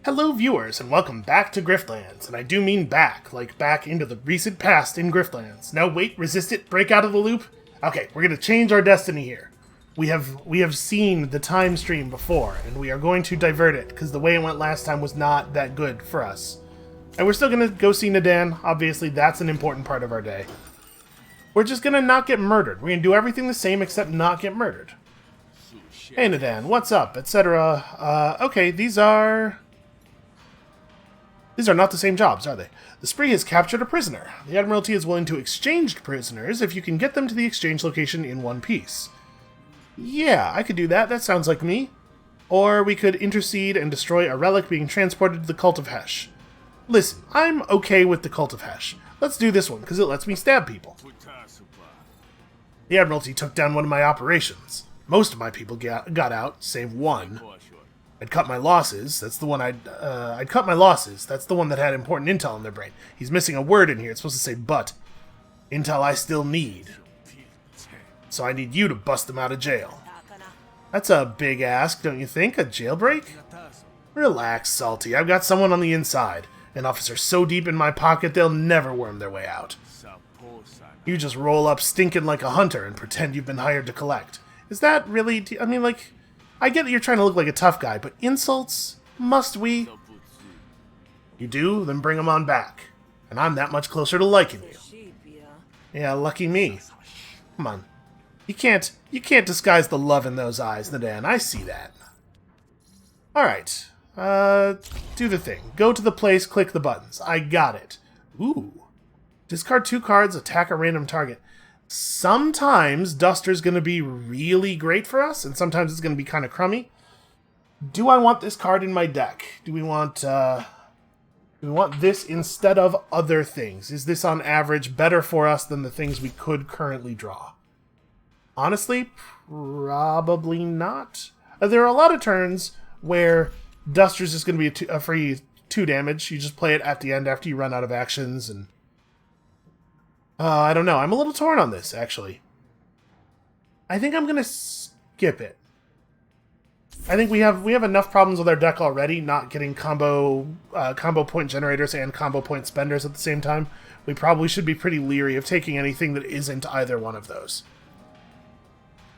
Hello viewers, and welcome back to Griftlands, and I do mean back, like back into the recent past in Griftlands. No, wait, resist it, break out of the loop? Okay, we're gonna change our destiny here. We have seen the time stream before, and we are going to divert it, because the way it went last time was not that good for us. And we're still gonna go see Nadan, obviously that's an important part of our day. We're just gonna not get murdered. We're gonna do everything the same except not get murdered. Hey Nadan, what's up, etc. Okay, these are not the same jobs, are they? The Spree has captured a prisoner. The Admiralty is willing to exchange prisoners if you can get them to the exchange location in one piece. Yeah, I could do that. That sounds like me. Or we could intercede and destroy a relic being transported to the Cult of Hesh. Listen, I'm okay with the Cult of Hesh. Let's do this one, because it lets me stab people. The Admiralty took down one of my operations. Most of my people got out, save one. I'd cut my losses. That's the one I'd cut my losses. That's the one that had important intel in their brain. He's missing a word in here. It's supposed to say but. Intel I still need. So I need you to bust them out of jail. That's a big ask, don't you think? A jailbreak? Relax, Salty. I've got someone on the inside. An officer so deep in my pocket they'll never worm their way out. You just roll up stinking like a hunter and pretend you've been hired to collect. Is that really... I mean, like... I get that you're trying to look like a tough guy, but insults? Must we? You do? Then bring them on back. And I'm that much closer to liking you. Yeah, lucky me. Come on. You can't disguise the love in those eyes, Nadan. I see that. Alright. Do the thing. Go to the place, click the buttons. I got it. Ooh. Discard 2 cards, attack a random target. Sometimes Duster's going to be really great for us, and sometimes it's going to be kind of crummy. Do I want this card in my deck? Do we want this instead of other things? Is this on average better for us than the things we could currently draw? Honestly, probably not. There are a lot of turns where Duster's just going to be a free 2 damage. You just play it at the end after you run out of actions, and I don't know. I'm a little torn on this, actually. I think I'm going to skip it. I think we have enough problems with our deck already, not getting combo point generators and combo point spenders at the same time. We probably should be pretty leery of taking anything that isn't either one of those.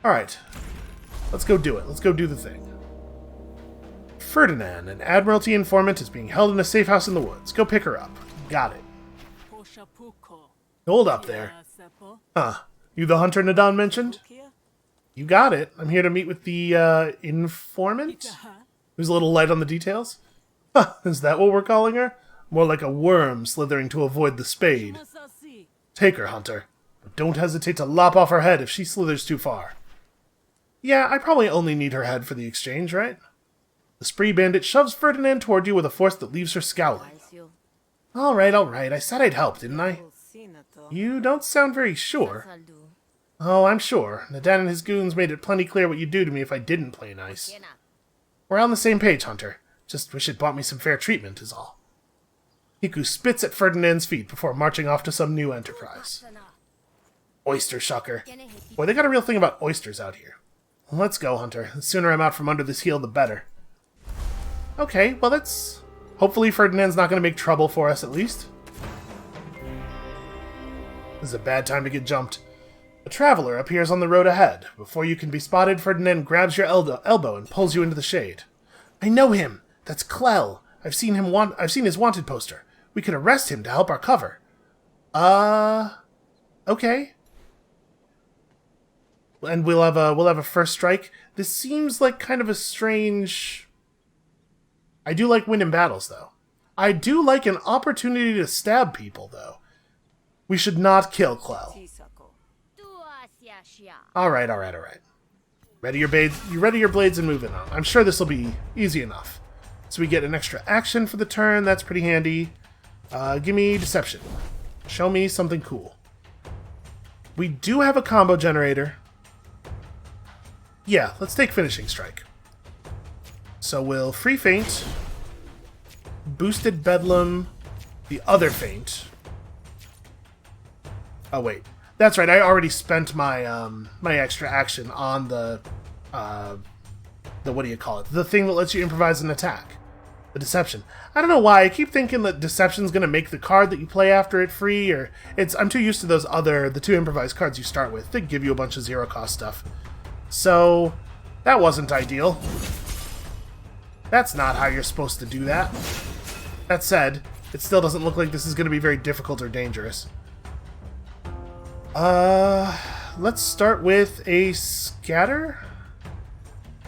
Alright. Let's go do it. Let's go do the thing. Ferdinand, an Admiralty informant, is being held in a safe house in the woods. Go pick her up. Got it. Hold up there. Huh. You the hunter Nadan mentioned? You got it. I'm here to meet with the, informant? Who's a little light on the details? Huh, is that what we're calling her? More like a worm slithering to avoid the spade. Take her, hunter. But don't hesitate to lop off her head if she slithers too far. Yeah, I probably only need her head for the exchange, right? The Spree bandit shoves Ferdinand toward you with a force that leaves her scowling. Alright. I said I'd help, didn't I? You don't sound very sure. Oh, I'm sure. Nadan and his goons made it plenty clear what you'd do to me if I didn't play nice. We're on the same page, Hunter. Just wish it bought me some fair treatment, is all. Hiku spits at Ferdinand's feet before marching off to some new enterprise. Oyster shucker. Boy, they got a real thing about oysters out here. Let's go, Hunter. The sooner I'm out from under this heel, the better. Okay, well that's... Hopefully Ferdinand's not going to make trouble for us, at least. This is a bad time to get jumped. A traveler appears on the road ahead. Before you can be spotted, Ferdinand grabs your elbow and pulls you into the shade. I know him! That's Klei. I've seen his wanted poster. We could arrest him to help our cover. Okay. And we'll have a first strike. This seems like kind of a strange... I do like winning battles, though. I do like an opportunity to stab people, though. We should not kill Klei. Alright. Ready your blades and move in on. I'm sure this will be easy enough. So we get an extra action for the turn. That's pretty handy. Give me Deception. Show me something cool. We do have a combo generator. Yeah, let's take Finishing Strike. So we'll Free Feint, Boosted Bedlam, the other Feint. Oh, wait. That's right, I already spent my my extra action on the what do you call it? The thing that lets you improvise an attack. The Deception. I don't know why. I keep thinking that Deception's going to make the card that you play after it free, or I'm too used to the 2 improvised cards you start with. They give you a bunch of 0-cost stuff. So, that wasn't ideal. That's not how you're supposed to do that. That said, it still doesn't look like this is going to be very difficult or dangerous. Let's start with a Scatter.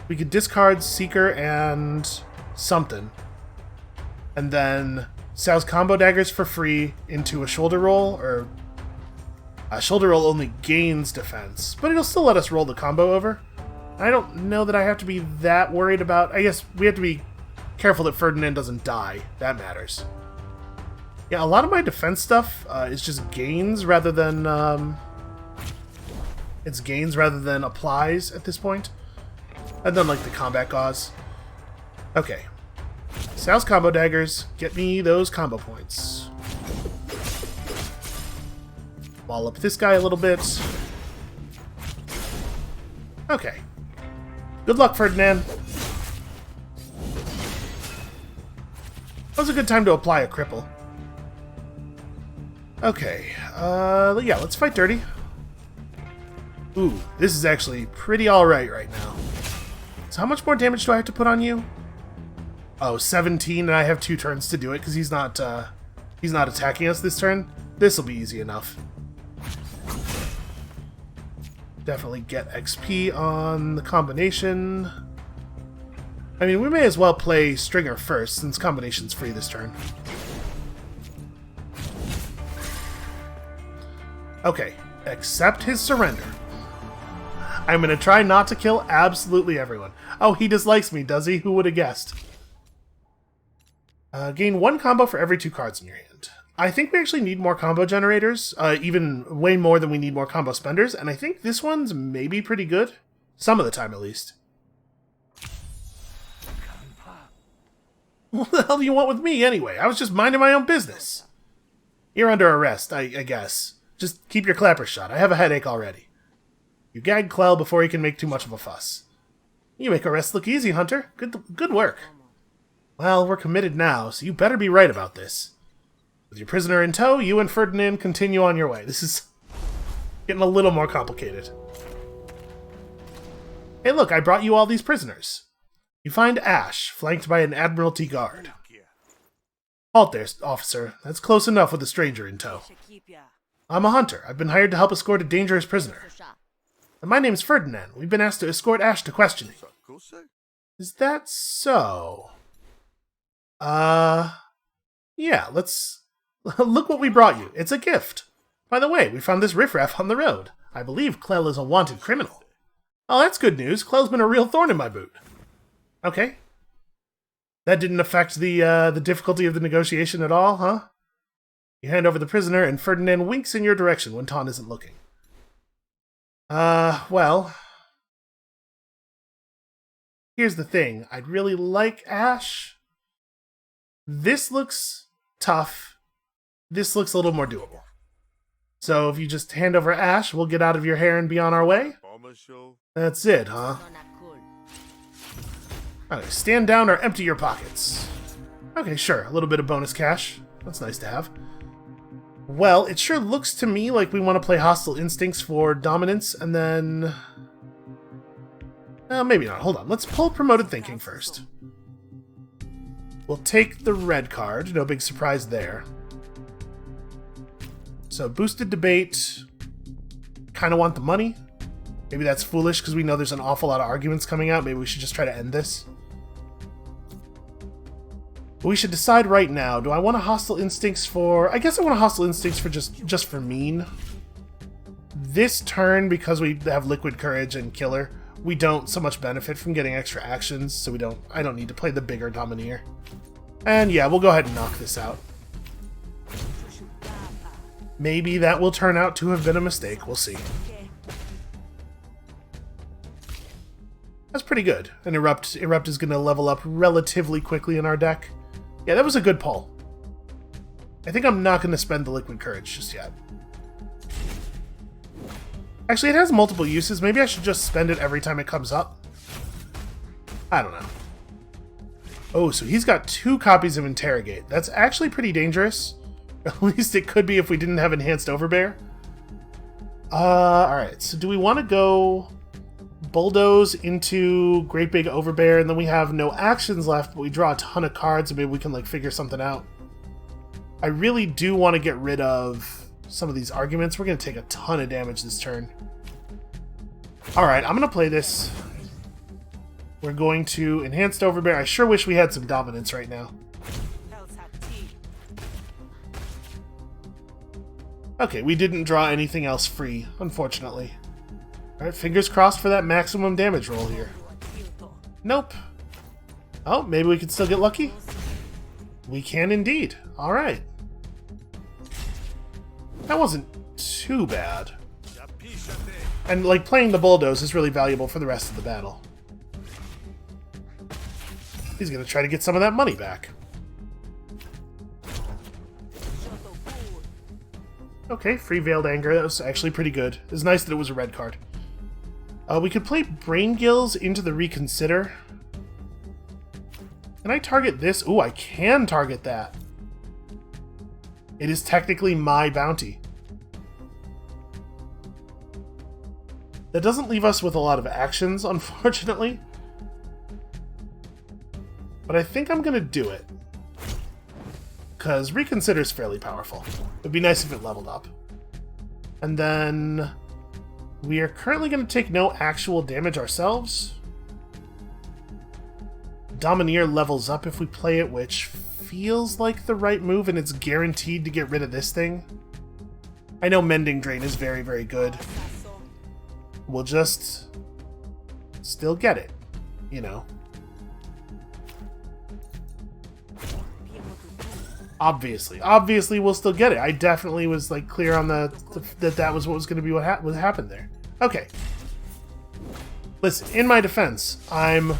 We could discard Seeker and something. And then Sal's combo daggers for free into a shoulder roll, or a shoulder roll only gains defense, but it'll still let us roll the combo over. I don't know that I have to be that worried about. I guess we have to be careful that Ferdinand doesn't die. That matters. Yeah, a lot of my defense stuff is just gains rather than it's gains rather than applies at this point. And then like the combat gauze. Okay. Sal's combo daggers, get me those combo points. Wall up this guy a little bit. Okay. Good luck, Ferdinand. That was a good time to apply a cripple. Okay, yeah, let's fight dirty. Ooh, this is actually pretty alright right now. So how much more damage do I have to put on you? Oh, 17, and I have 2 turns to do it because he's not attacking us this turn. This'll be easy enough. Definitely get XP on the combination. I mean, we may as well play Stringer first, since combination's free this turn. Okay, accept his surrender. I'm gonna try not to kill absolutely everyone. Oh, he dislikes me, does he? Who would have guessed? Gain 1 combo for every 2 cards in your hand. I think we actually need more combo generators, even way more than we need more combo spenders, and I think this one's maybe pretty good. Some of the time, at least. What the hell do you want with me, anyway? I was just minding my own business. You're under arrest, I guess. Just keep your clapper shut. I have a headache already. You gag Klei before he can make too much of a fuss. You make arrest look easy, Hunter. Good work. Well, we're committed now, so you better be right about this. With your prisoner in tow, you and Ferdinand continue on your way. This is getting a little more complicated. Hey look, I brought you all these prisoners. You find Ash, flanked by an Admiralty guard. Halt there, officer. That's close enough with a stranger in tow. I'm a hunter. I've been hired to help escort a dangerous prisoner. And my name's Ferdinand. We've been asked to escort Ash to questioning. Is that so? Yeah, let's... Look what we brought you. It's a gift. By the way, we found this riffraff on the road. I believe Klei is a wanted criminal. Oh, that's good news. Klei's been a real thorn in my boot. Okay. That didn't affect the difficulty of the negotiation at all, huh? You hand over the prisoner, and Ferdinand winks in your direction when Ton isn't looking. Well... Here's the thing. I'd really like Ash. This looks tough. This looks a little more doable. So if you just hand over Ash, we'll get out of your hair and be on our way? That's it, huh? Okay, stand down or empty your pockets. Okay, sure. A little bit of bonus cash. That's nice to have. Well, it sure looks to me like we want to play Hostile Instincts for dominance, and then... maybe not. Hold on. Let's pull Promoted Thinking first. We'll take the red card. No big surprise there. So, Boosted Debate. Kind of want the money. Maybe that's foolish because we know there's an awful lot of arguments coming out. Maybe we should just try to end this. But we should decide right now. Do I want a Hostile Instincts for... I guess I want a Hostile Instincts for just for mean. This turn, because we have Liquid Courage and Killer, we don't so much benefit from getting extra actions, so I don't need to play the bigger Domineer. And yeah, we'll go ahead and knock this out. Maybe that will turn out to have been a mistake. We'll see. That's pretty good. And Erupt is going to level up relatively quickly in our deck. Yeah, that was a good pull. I think I'm not going to spend the Liquid Courage just yet. Actually, it has multiple uses. Maybe I should just spend it every time it comes up. I don't know. Oh, so he's got 2 copies of Interrogate. That's actually pretty dangerous. At least it could be if we didn't have Enhanced Overbear. Alright, so do we want to go bulldoze into Great Big Overbear, and then we have no actions left, but we draw a ton of cards, and maybe we can like figure something out. I really do want to get rid of some of these arguments. We're going to take a ton of damage this turn. Alright, I'm going to play this. We're going to Enhanced Overbear. I sure wish we had some dominance right now. Okay, we didn't draw anything else free, unfortunately. Alright, fingers crossed for that maximum damage roll here. Nope. Oh, maybe we can still get lucky? We can indeed. Alright. That wasn't too bad. And, like, playing the bulldoze is really valuable for the rest of the battle. He's gonna try to get some of that money back. Okay, free Veiled Anger. That was actually pretty good. It was nice that it was a red card. We could play Brain Gills into the Reconsider. Can I target this? Ooh, I can target that. It is technically my bounty. That doesn't leave us with a lot of actions, unfortunately. But I think I'm going to do it. Because Reconsider is fairly powerful. It would be nice if it leveled up. And then we are currently going to take no actual damage ourselves. Domineer levels up if we play it, which feels like the right move, and it's guaranteed to get rid of this thing. I know Mending Drain is very, very good. We'll just still get it, you know. Obviously we'll still get it. I definitely was like clear on that was what was going to be what happened there. Okay. Listen, in my defense, I'm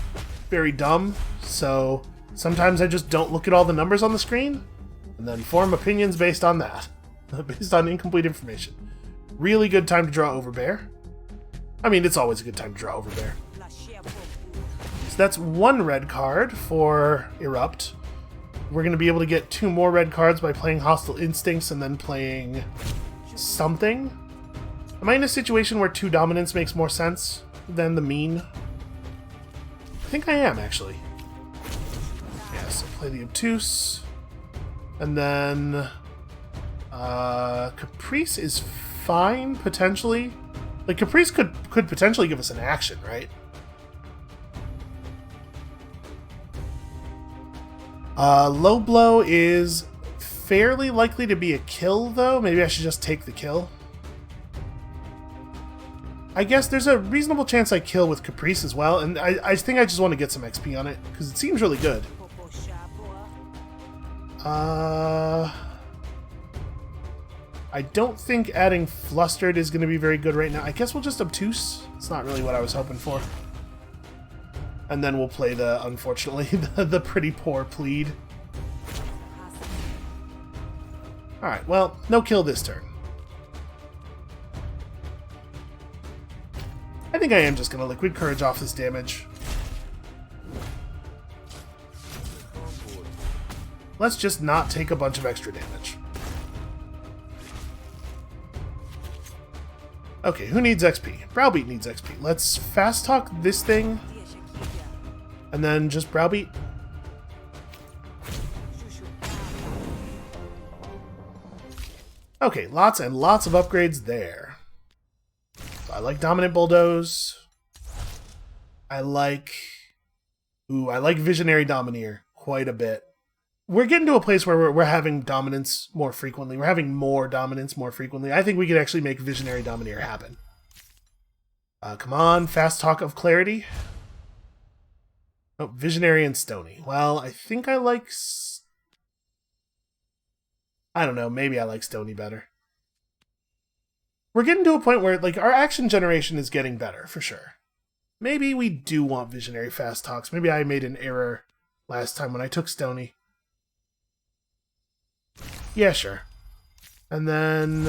very dumb, so sometimes I just don't look at all the numbers on the screen and then form opinions based on that, based on incomplete information. Really good time to draw Overbear. I mean, it's always a good time to draw Overbear. So that's 1 red card for Erupt. We're going to be able to get 2 more red cards by playing Hostile Instincts and then playing something. Am I in a situation where 2 dominance makes more sense than the mean? I think I am, actually. Yeah, so play the Obtuse. And then Caprice is fine, potentially. Like, Caprice could potentially give us an action, right? Low Blow is fairly likely to be a kill, though. Maybe I should just take the kill. I guess there's a reasonable chance I kill with Caprice as well, and I think I just want to get some XP on it, because it seems really good. I don't think adding Flustered is going to be very good right now. I guess we'll just Obtuse. It's not really what I was hoping for. And then we'll play the, unfortunately, the pretty poor Plead. Alright, well, no kill this turn. I think I am just going to Liquid Courage off this damage. Let's just not take a bunch of extra damage. Okay, who needs XP? Browbeat needs XP. Let's fast talk this thing. And then just Browbeat. Okay, lots and lots of upgrades there. So I like Dominant Bulldoze. I like Visionary Domineer quite a bit. We're getting to a place where we're having dominance more frequently. We're having more dominance more frequently. I think we could actually make Visionary Domineer happen. Come on, Fast Talk of Clarity. Oh, Visionary and Stony. Well, I think I like... I don't know, maybe I like Stony better. We're getting to a point where, like, our action generation is getting better, for sure. Maybe we do want Visionary Fast Talks. Maybe I made an error last time when I took Stony. Yeah, sure. And then...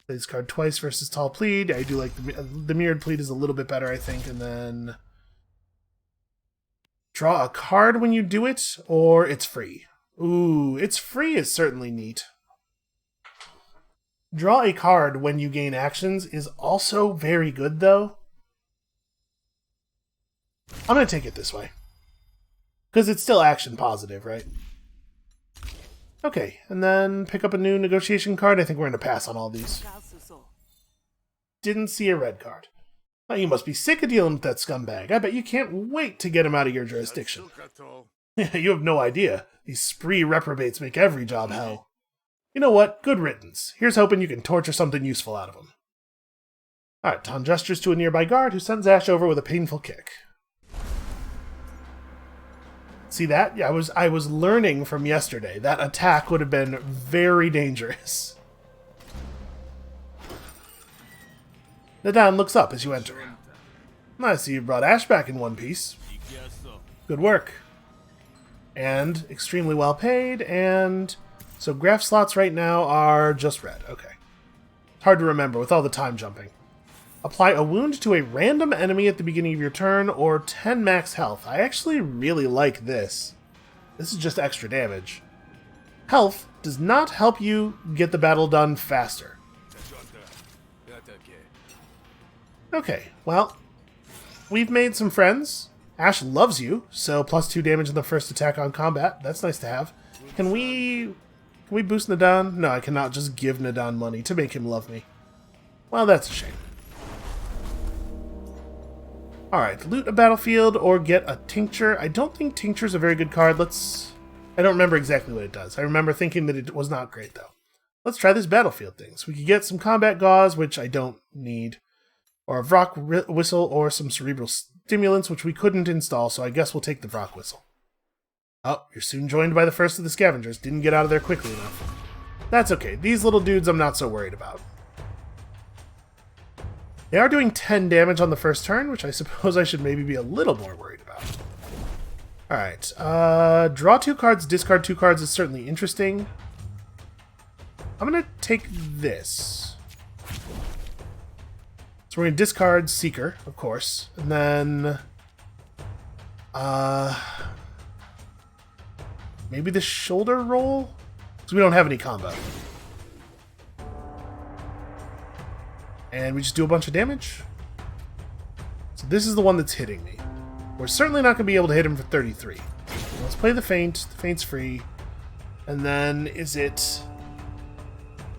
play this card twice versus Tall Plead. I do like the Mirrored Plead is a little bit better, I think. And then... Draw a card when you do it, or it's free. Ooh, it's free is certainly neat. Draw a card when you gain actions is also very good, though. I'm going to take it this way. Because it's still action positive, right? Okay, and then pick up a new negotiation card. I think we're going to pass on all these. Didn't see a red card. Oh, you must be sick of dealing with that scumbag. I bet you can't wait to get him out of your jurisdiction. You have no idea. These spree reprobates make every job hell. You know what? Good riddance. Here's hoping you can torture something useful out of him. Alright, Ton gestures to a nearby guard who sends Ash over with a painful kick. See that? Yeah, I was learning from yesterday. That attack would have been very dangerous. Nadan looks up as you enter. I see you brought Ash back in one piece. Good work. And extremely well paid, and so graph slots right now are just red. Okay. Hard to remember with all the time jumping. Apply a wound to a random enemy at the beginning of your turn, or 10 max health. I actually really like this. This is just extra damage. Health does not help you get the battle done faster. Okay, well, we've made some friends. Ash loves you, so +2 damage in the first attack on combat. That's nice to have. Can we boost Nadan? No, I cannot just give Nadan money to make him love me. Well, that's a shame. Alright, loot a battlefield or get a tincture. I don't think tincture's a very good card. I don't remember exactly what it does. I remember thinking that it was not great, though. Let's try this battlefield thing. So we could get some combat gauze, which I don't need. Or a Vrock whistle or some cerebral stimulants, which we couldn't install, so I guess we'll take the Vrock whistle. Oh, you're soon joined by the first of the scavengers. Didn't get out of there quickly enough. That's okay. These little dudes I'm not so worried about. They are doing 10 damage on the first turn, which I suppose I should maybe be a little more worried about. Alright, draw 2 cards, discard 2 cards is certainly interesting. I'm going to take this. So we're going to discard Seeker, of course, and then maybe the shoulder roll? Because we don't have any combo. And we just do a bunch of damage. So this is the one that's hitting me. We're certainly not going to be able to hit him for 33. Let's play the feint. The feint's free. And then is it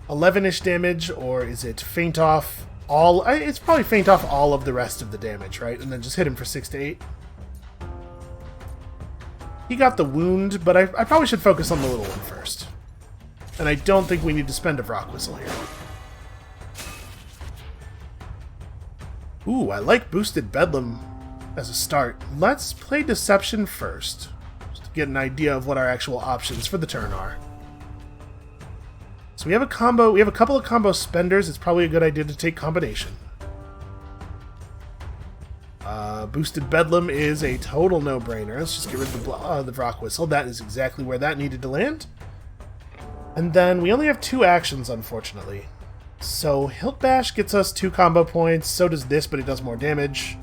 11-ish damage, or is it feint off all? It's probably feint off all of the rest of the damage, right? And then just hit him for 6 to 8. He got the wound, but I probably should focus on the little one first. And I don't think we need to spend a Vrock whistle here. Ooh, I like boosted Bedlam as a start. Let's play Deception first, just to get an idea of what our actual options for the turn are. So we have a combo. We have a couple of combo spenders. It's probably a good idea to take combination. Boosted Bedlam is a total no-brainer. Let's just get rid of the Vrock whistle. That is exactly where that needed to land. And then we only have 2 actions, unfortunately. So Hilt Bash gets us 2 combo points, so does this, but it does more damage.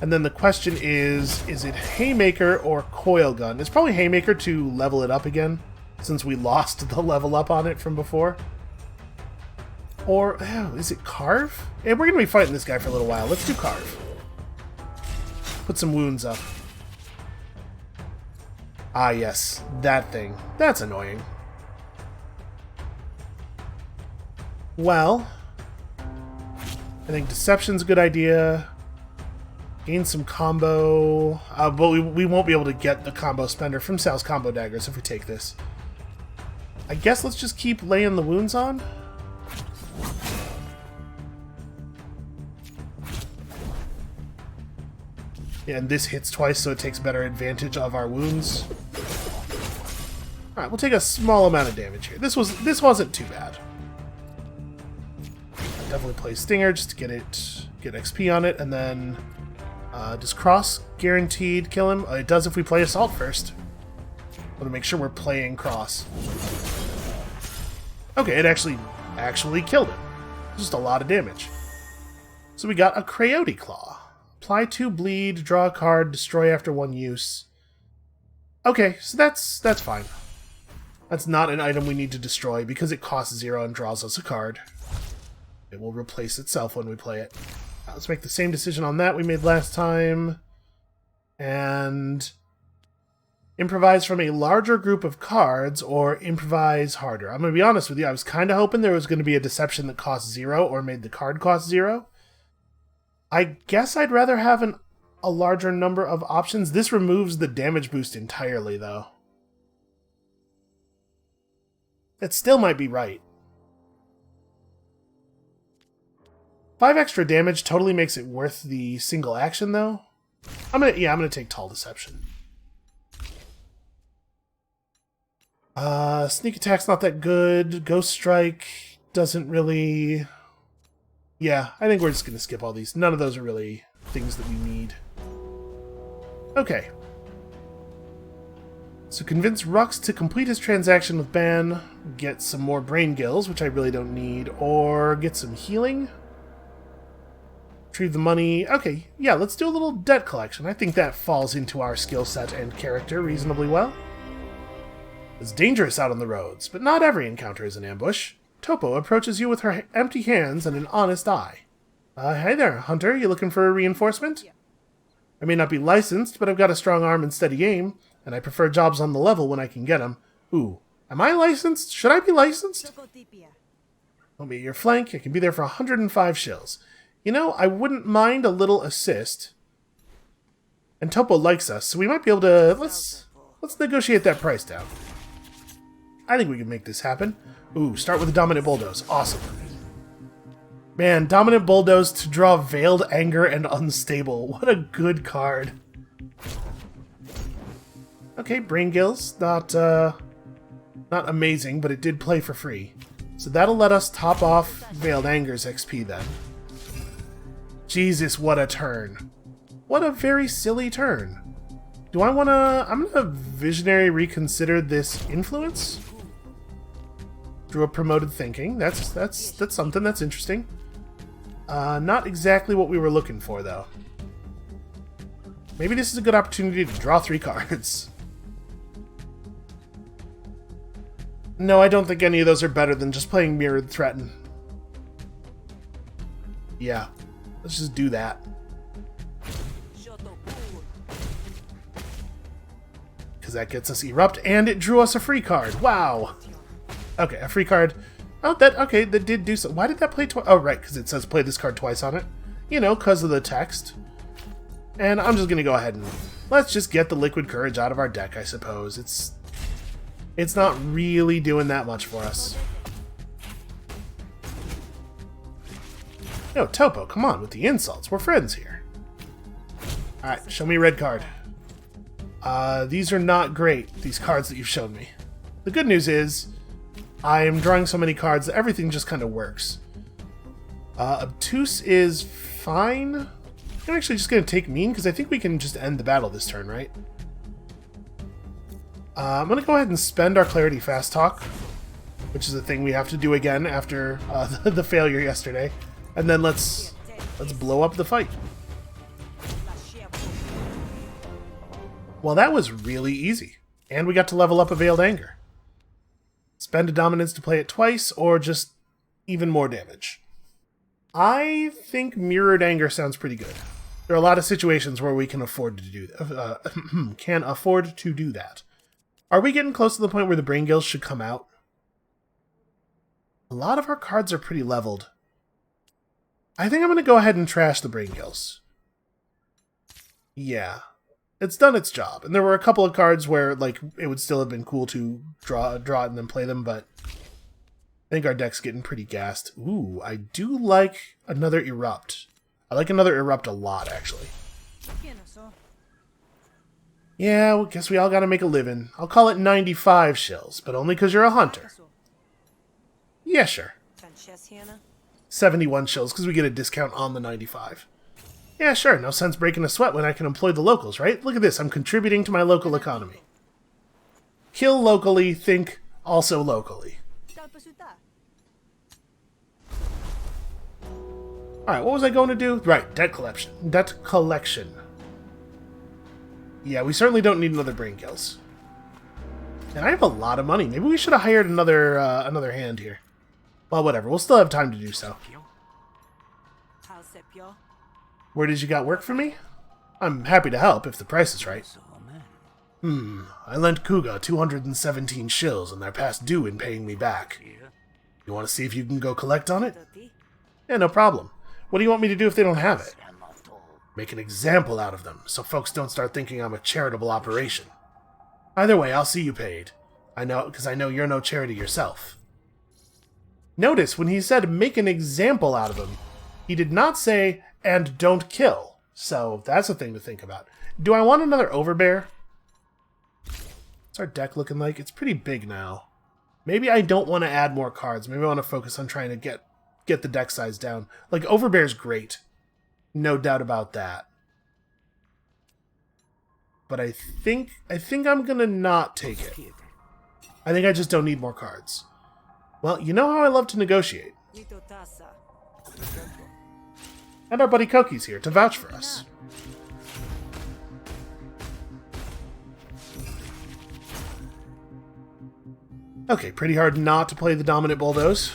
And then the question is it Haymaker or Coil Gun? It's probably Haymaker to level it up again, since we lost the level up on it from before. Or, is it Carve? Hey, we're going to be fighting this guy for a little while. Let's do Carve. Put some wounds up. Ah, yes, that thing. That's annoying. Well, I think Deception's a good idea. Gain some combo. But we won't be able to get the combo spender from Sal's combo daggers if we take this. I guess let's just keep laying the wounds on. Yeah, and this hits twice, so it takes better advantage of our wounds. Alright, we'll take a small amount of damage here. This wasn't too bad. Definitely play Stinger just to get XP on it, and then does Cross guaranteed kill him? It does if we play Assault first. Want to make sure we're playing Cross. Okay, it actually killed him. Just a lot of damage. So we got a Coyote Claw. Apply 2 bleed, draw a card, destroy after 1 use. Okay, so that's fine. That's not an item we need to destroy because it costs 0 and draws us a card. It will replace itself when we play it. Let's make the same decision on that we made last time. And improvise from a larger group of cards or improvise harder. I'm going to be honest with you, I was kind of hoping there was going to be a deception that cost 0 or made the card cost 0. I guess I'd rather have a larger number of options. This removes the damage boost entirely, though. It still might be right. 5 extra damage totally makes it worth the single action, though. I'm gonna take Tall Deception. Sneak attack's not that good. Ghost Strike doesn't really... Yeah, I think we're just gonna skip all these. None of those are really things that we need. Okay. So convince Rux to complete his transaction with Ban, get some more brain gills, which I really don't need, or get some healing. Retrieve the money. Okay, yeah, let's do a little debt collection. I think that falls into our skill set and character reasonably well. It's dangerous out on the roads, but not every encounter is an ambush. Topo approaches you with her empty hands and an honest eye. Hey there, Hunter. You looking for a reinforcement? Yeah. I may not be licensed, but I've got a strong arm and steady aim, and I prefer jobs on the level when I can get them. Ooh, am I licensed? Should I be licensed? I'll be at your flank. I can be there for 105 shills. You know, I wouldn't mind a little assist. And Topo likes us, so we might be able to... Let's negotiate that price down. I think we can make this happen. Ooh, start with the Dominant Bulldoze. Awesome. Man, Dominant Bulldoze to draw Veiled Anger and Unstable. What a good card. Okay, Brain Gills. Not amazing, but it did play for free. So that'll let us top off Veiled Anger's XP then. Jesus, what a turn. What a very silly turn. Do I want to... I'm going to Visionary reconsider this Influence. Drew a Promoted Thinking. That's something that's interesting. Not exactly what we were looking for, though. Maybe this is a good opportunity to draw 3 cards. No, I don't think any of those are better than just playing Mirrored Threaten. Yeah, let's just do that. Because that gets us Erupt, and it drew us a free card. Wow! Okay, a free card. Oh, that did do so. Why did that play twice? Oh, right, because it says play this card twice on it. You know, because of the text. And I'm just going to go ahead and... Let's just get the Liquid Courage out of our deck, I suppose. It's not really doing that much for us. No, Topo, come on with the insults. We're friends here. Alright, show me a red card. These are not great, these cards that you've shown me. The good news is, I am drawing so many cards that everything just kind of works. Obtuse is fine. I'm actually just going to take Mean, because I think we can just end the battle this turn, right? I'm going to go ahead and spend our Clarity Fast Talk, which is a thing we have to do again after the failure yesterday. And then let's blow up the fight. Well, that was really easy. And we got to level up a Veiled Anger. Spend a Dominance to play it twice, or just even more damage. I think Mirrored Anger sounds pretty good. There are a lot of situations where we can afford to do that. Are we getting close to the point where the Brain Gills should come out? A lot of our cards are pretty leveled. I think I'm going to go ahead and trash the Brain Gills. Yeah. It's done its job. And there were a couple of cards where like it would still have been cool to draw it and then play them, but I think our deck's getting pretty gassed. Ooh, I do like another Erupt. I like another Erupt a lot, actually. Yeah, well, guess we all gotta make a living. I'll call it 95 shills, but only because you're a hunter. Yeah, sure. 71 shills, because we get a discount on the 95. Yeah, sure, no sense breaking a sweat when I can employ the locals, right? Look at this, I'm contributing to my local economy. Kill locally, think also locally. Alright, what was I going to do? Right, debt collection. Debt collection. Yeah, we certainly don't need another brain kills. And I have a lot of money. Maybe we should have hired another hand here. Well, whatever. We'll still have time to do so. Where did you got work for me? I'm happy to help if the price is right. I lent Kuga 217 shills and they're past due in paying me back. You want to see if you can go collect on it? Yeah, no problem. What do you want me to do if they don't have it? Make an example out of them, so folks don't start thinking I'm a charitable operation. Either way, I'll see you paid. Because I know you're no charity yourself. Notice, when he said make an example out of them, he did not say, and don't kill. So, that's a thing to think about. Do I want another overbear? What's our deck looking like? It's pretty big now. Maybe I don't want to add more cards. Maybe I want to focus on trying to get the deck size down. Like, overbear's great. No doubt about that. But I think I'm gonna not take it. I think I just don't need more cards. Well, you know how I love to negotiate. And our buddy Koki's here to vouch for us. Okay, pretty hard not to play the dominant bulldoze.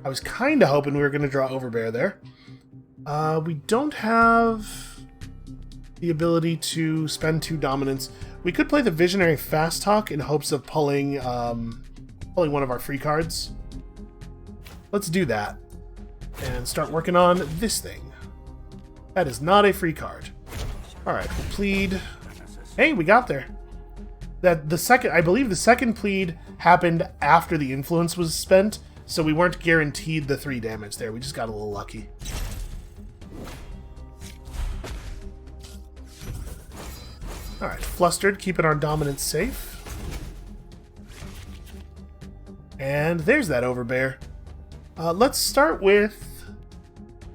I was kind of hoping we were going to draw overbear there. We don't have the ability to spend 2 dominance. We could play the Visionary Fast Talk in hopes of pulling one of our free cards. Let's do that. And start working on this thing. That is not a free card. Alright, we'll plead. Hey, we got there. I believe the second plead happened after the influence was spent, so we weren't guaranteed the 3 damage there. We just got a little lucky. Alright, Flustered, keeping our dominance safe. And there's that overbear. Let's start with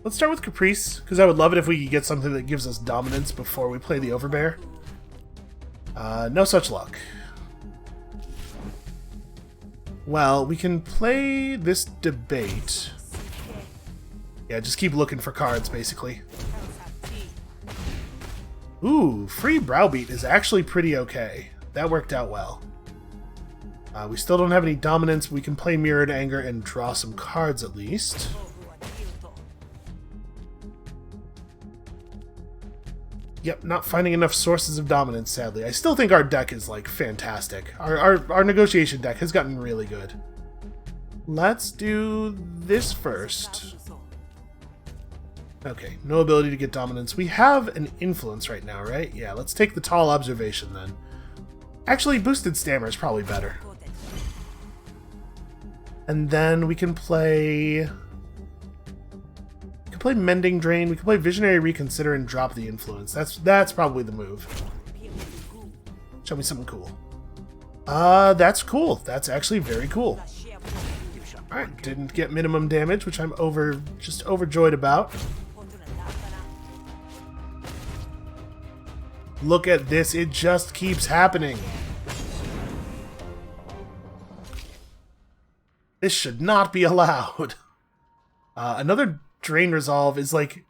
Caprice, because I would love it if we could get something that gives us dominance before we play the overbear. No such luck. Well, we can play this debate. Yeah, just keep looking for cards, basically. Ooh, free Browbeat is actually pretty okay. That worked out well. We still don't have any dominance. We can play Mirrored Anger and draw some cards at least. Yep, not finding enough sources of dominance, sadly. I still think our deck is, like, fantastic. Our negotiation deck has gotten really good. Let's do this first. Okay, no ability to get dominance. We have an influence right now, right? Yeah, let's take the Tall Observation then. Actually, Boosted Stammer is probably better. And then we can play Mending Drain. We can play Visionary Reconsider and drop the influence. That's probably the move. Show me something cool. That's cool. That's actually very cool. Alright, didn't get minimum damage, which I'm just overjoyed about. Look at this, it just keeps happening. This should not be allowed. Another Drain Resolve is like...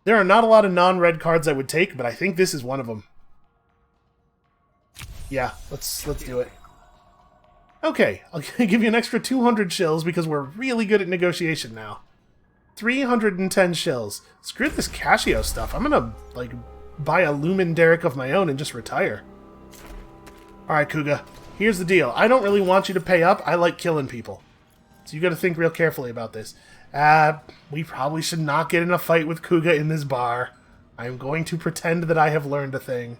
There are not a lot of non-red cards I would take, but I think this is one of them. Yeah, let's do it. Okay, I'll give you an extra 200 shills because we're really good at negotiation now. 310 shills. Screw this Casio stuff. I'm gonna, like, buy a Lumen Derrick of my own and just retire. Alright, Kuga. Here's the deal. I don't really want you to pay up. I like killing people. So you gotta think real carefully about this. We probably should not get in a fight with Kuga in this bar. I'm going to pretend that I have learned a thing.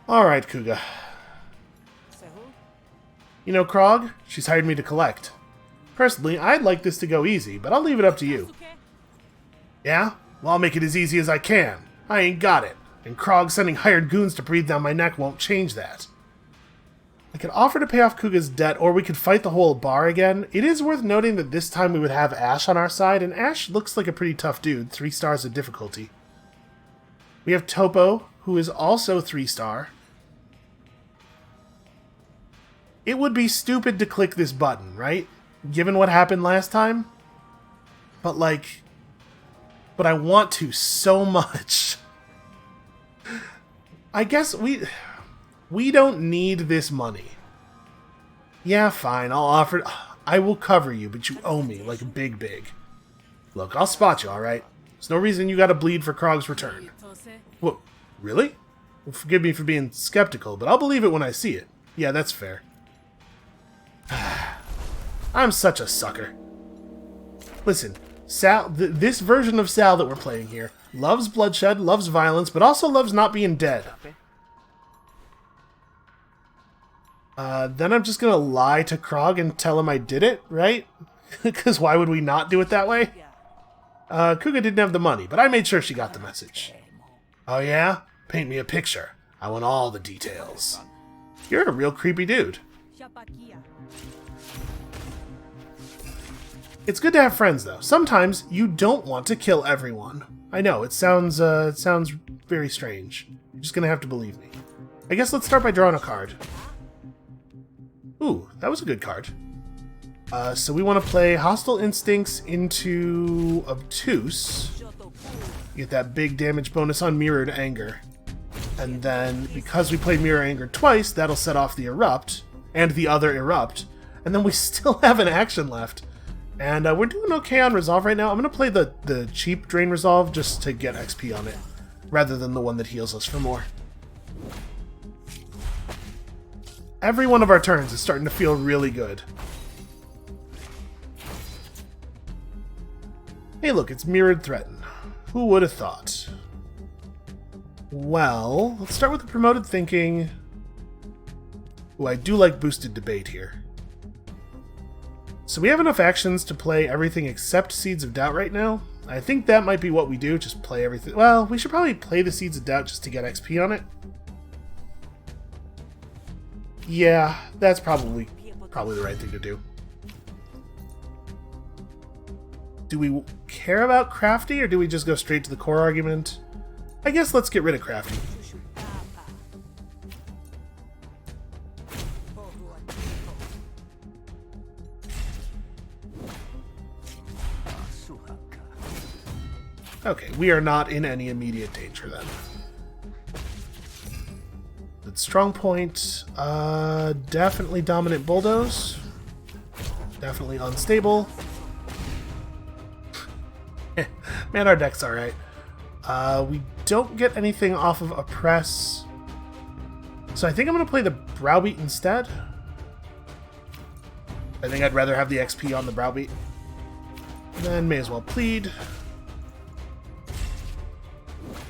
Alright, Kuga. You know, Krog, she's hired me to collect. Personally, I'd like this to go easy, but I'll leave it up to you. Yeah? Well, I'll make it as easy as I can. I ain't got it. And Krog sending hired goons to breathe down my neck won't change that. I could offer to pay off Kuga's debt, or we could fight the whole bar again. It is worth noting that this time we would have Ash on our side, and Ash looks like a pretty tough dude, 3 stars of difficulty. We have Topo, who is also 3-star. It would be stupid to click this button, right? given what happened last time. But, like... But I want to so much. I guess we don't need this money. Yeah, fine, I'll offer... I will cover you, but you owe me, like, big. Look, I'll spot you, alright? There's no reason you gotta bleed for Krog's return. Whoa, really? Well, forgive me for being skeptical, but I'll believe it when I see it. Yeah, that's fair. I'm such a sucker. Listen, Sal, this version of Sal that we're playing here loves bloodshed, loves violence, but also loves not being dead. Then I'm just gonna lie to Krog and tell him I did it, right? Because why would we not do it that way? Kuga didn't have the money, but I made sure she got the message. Oh yeah? Paint me a picture. I want all the details. You're a real creepy dude. It's good to have friends, though. Sometimes you don't want to kill everyone. I know, it sounds very strange. You're just gonna have to believe me. I guess let's start by drawing a card. Ooh, that was a good card. So we want to play Hostile Instincts into Obtuse. Get that big damage bonus on Mirrored Anger. And then, because we played Mirror Anger twice, that'll set off the Erupt, and the other Erupt. And then we still have an action left. And we're doing okay on Resolve right now. I'm going to play the cheap Drain Resolve just to get XP on it, rather than the one that heals us for more. Every one of our turns is starting to feel really good. Hey look, it's Mirrored Threaten. Who would have thought? Well, let's start with the Promoted Thinking. Ooh, I do like Boosted Debate here. So we have enough actions to play everything except Seeds of Doubt right now. I think that might be what we do, just play everything. Well, we should probably play the Seeds of Doubt just to get XP on it. Yeah, that's probably the right thing to do. Do we care about Crafty, or do we just go straight to the core argument? I guess let's get rid of Crafty. Okay, we are not in any immediate danger then. Good strong point. Definitely dominant bulldoze. Definitely unstable. Man, our deck's alright. We don't get anything off of Oppress. So I think I'm going to play the Browbeat instead. I think I'd rather have the XP on the Browbeat. And then may as well Plead.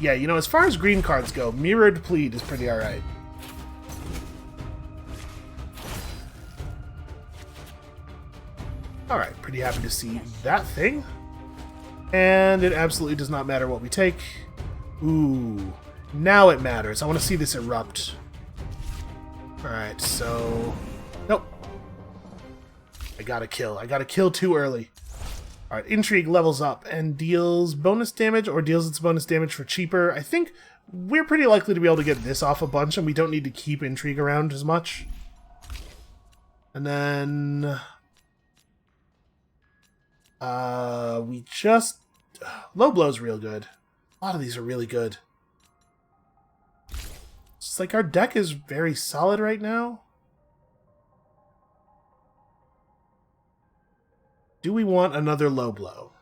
Yeah, you know, as far as green cards go, Mirrored Plead is pretty alright. Alright, pretty happy to see that thing. And it absolutely does not matter what we take. Ooh, now it matters. I want to see this erupt. Alright, so... Nope. I gotta kill. I gotta kill too early. Alright, Intrigue levels up and deals bonus damage, or deals its bonus damage for cheaper. I think we're pretty likely to be able to get this off a bunch, and we don't need to keep Intrigue around as much. And then... we just... Low Blow's real good. A lot of these are really good. It's like our deck is very solid right now. Do we want another Low Blow?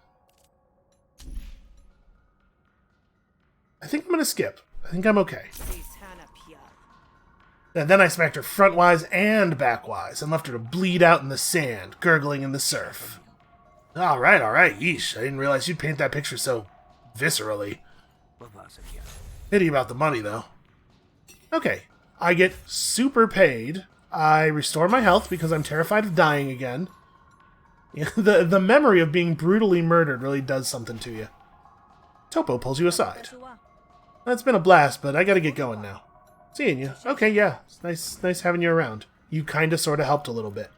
I think I'm going to skip. I think I'm okay. And then I smacked her frontwise and backwise and left her to bleed out in the sand, gurgling in the surf. Alright, alright, yeesh. I didn't realize you'd paint that picture so viscerally. Pity about the money, though. Okay, I get super paid. I restore my health because I'm terrified of dying again. The memory of being brutally murdered really does something to you. Topo pulls you aside. It's been a blast, but I gotta get going now. Seeing you. Okay, yeah. It's nice having you around. You kinda sorta helped a little bit.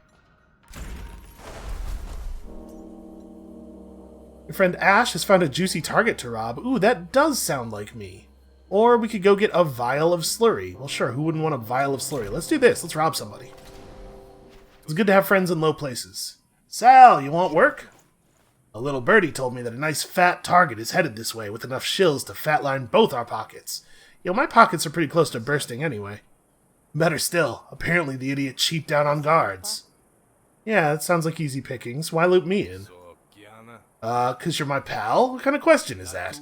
Your friend Ash has found a juicy target to rob. Ooh, that does sound like me. Or we could go get a vial of slurry. Well, sure, who wouldn't want a vial of slurry? Let's do this. Let's rob somebody. It's good to have friends in low places. Sal, you want work? A little birdie told me that a nice fat target is headed this way with enough shills to fatline both our pockets. My pockets are pretty close to bursting anyway. Better still, apparently the idiot cheaped out on guards. Yeah, that sounds like easy pickings. Why loop me in? 'Cause you're my pal? What kind of question is that?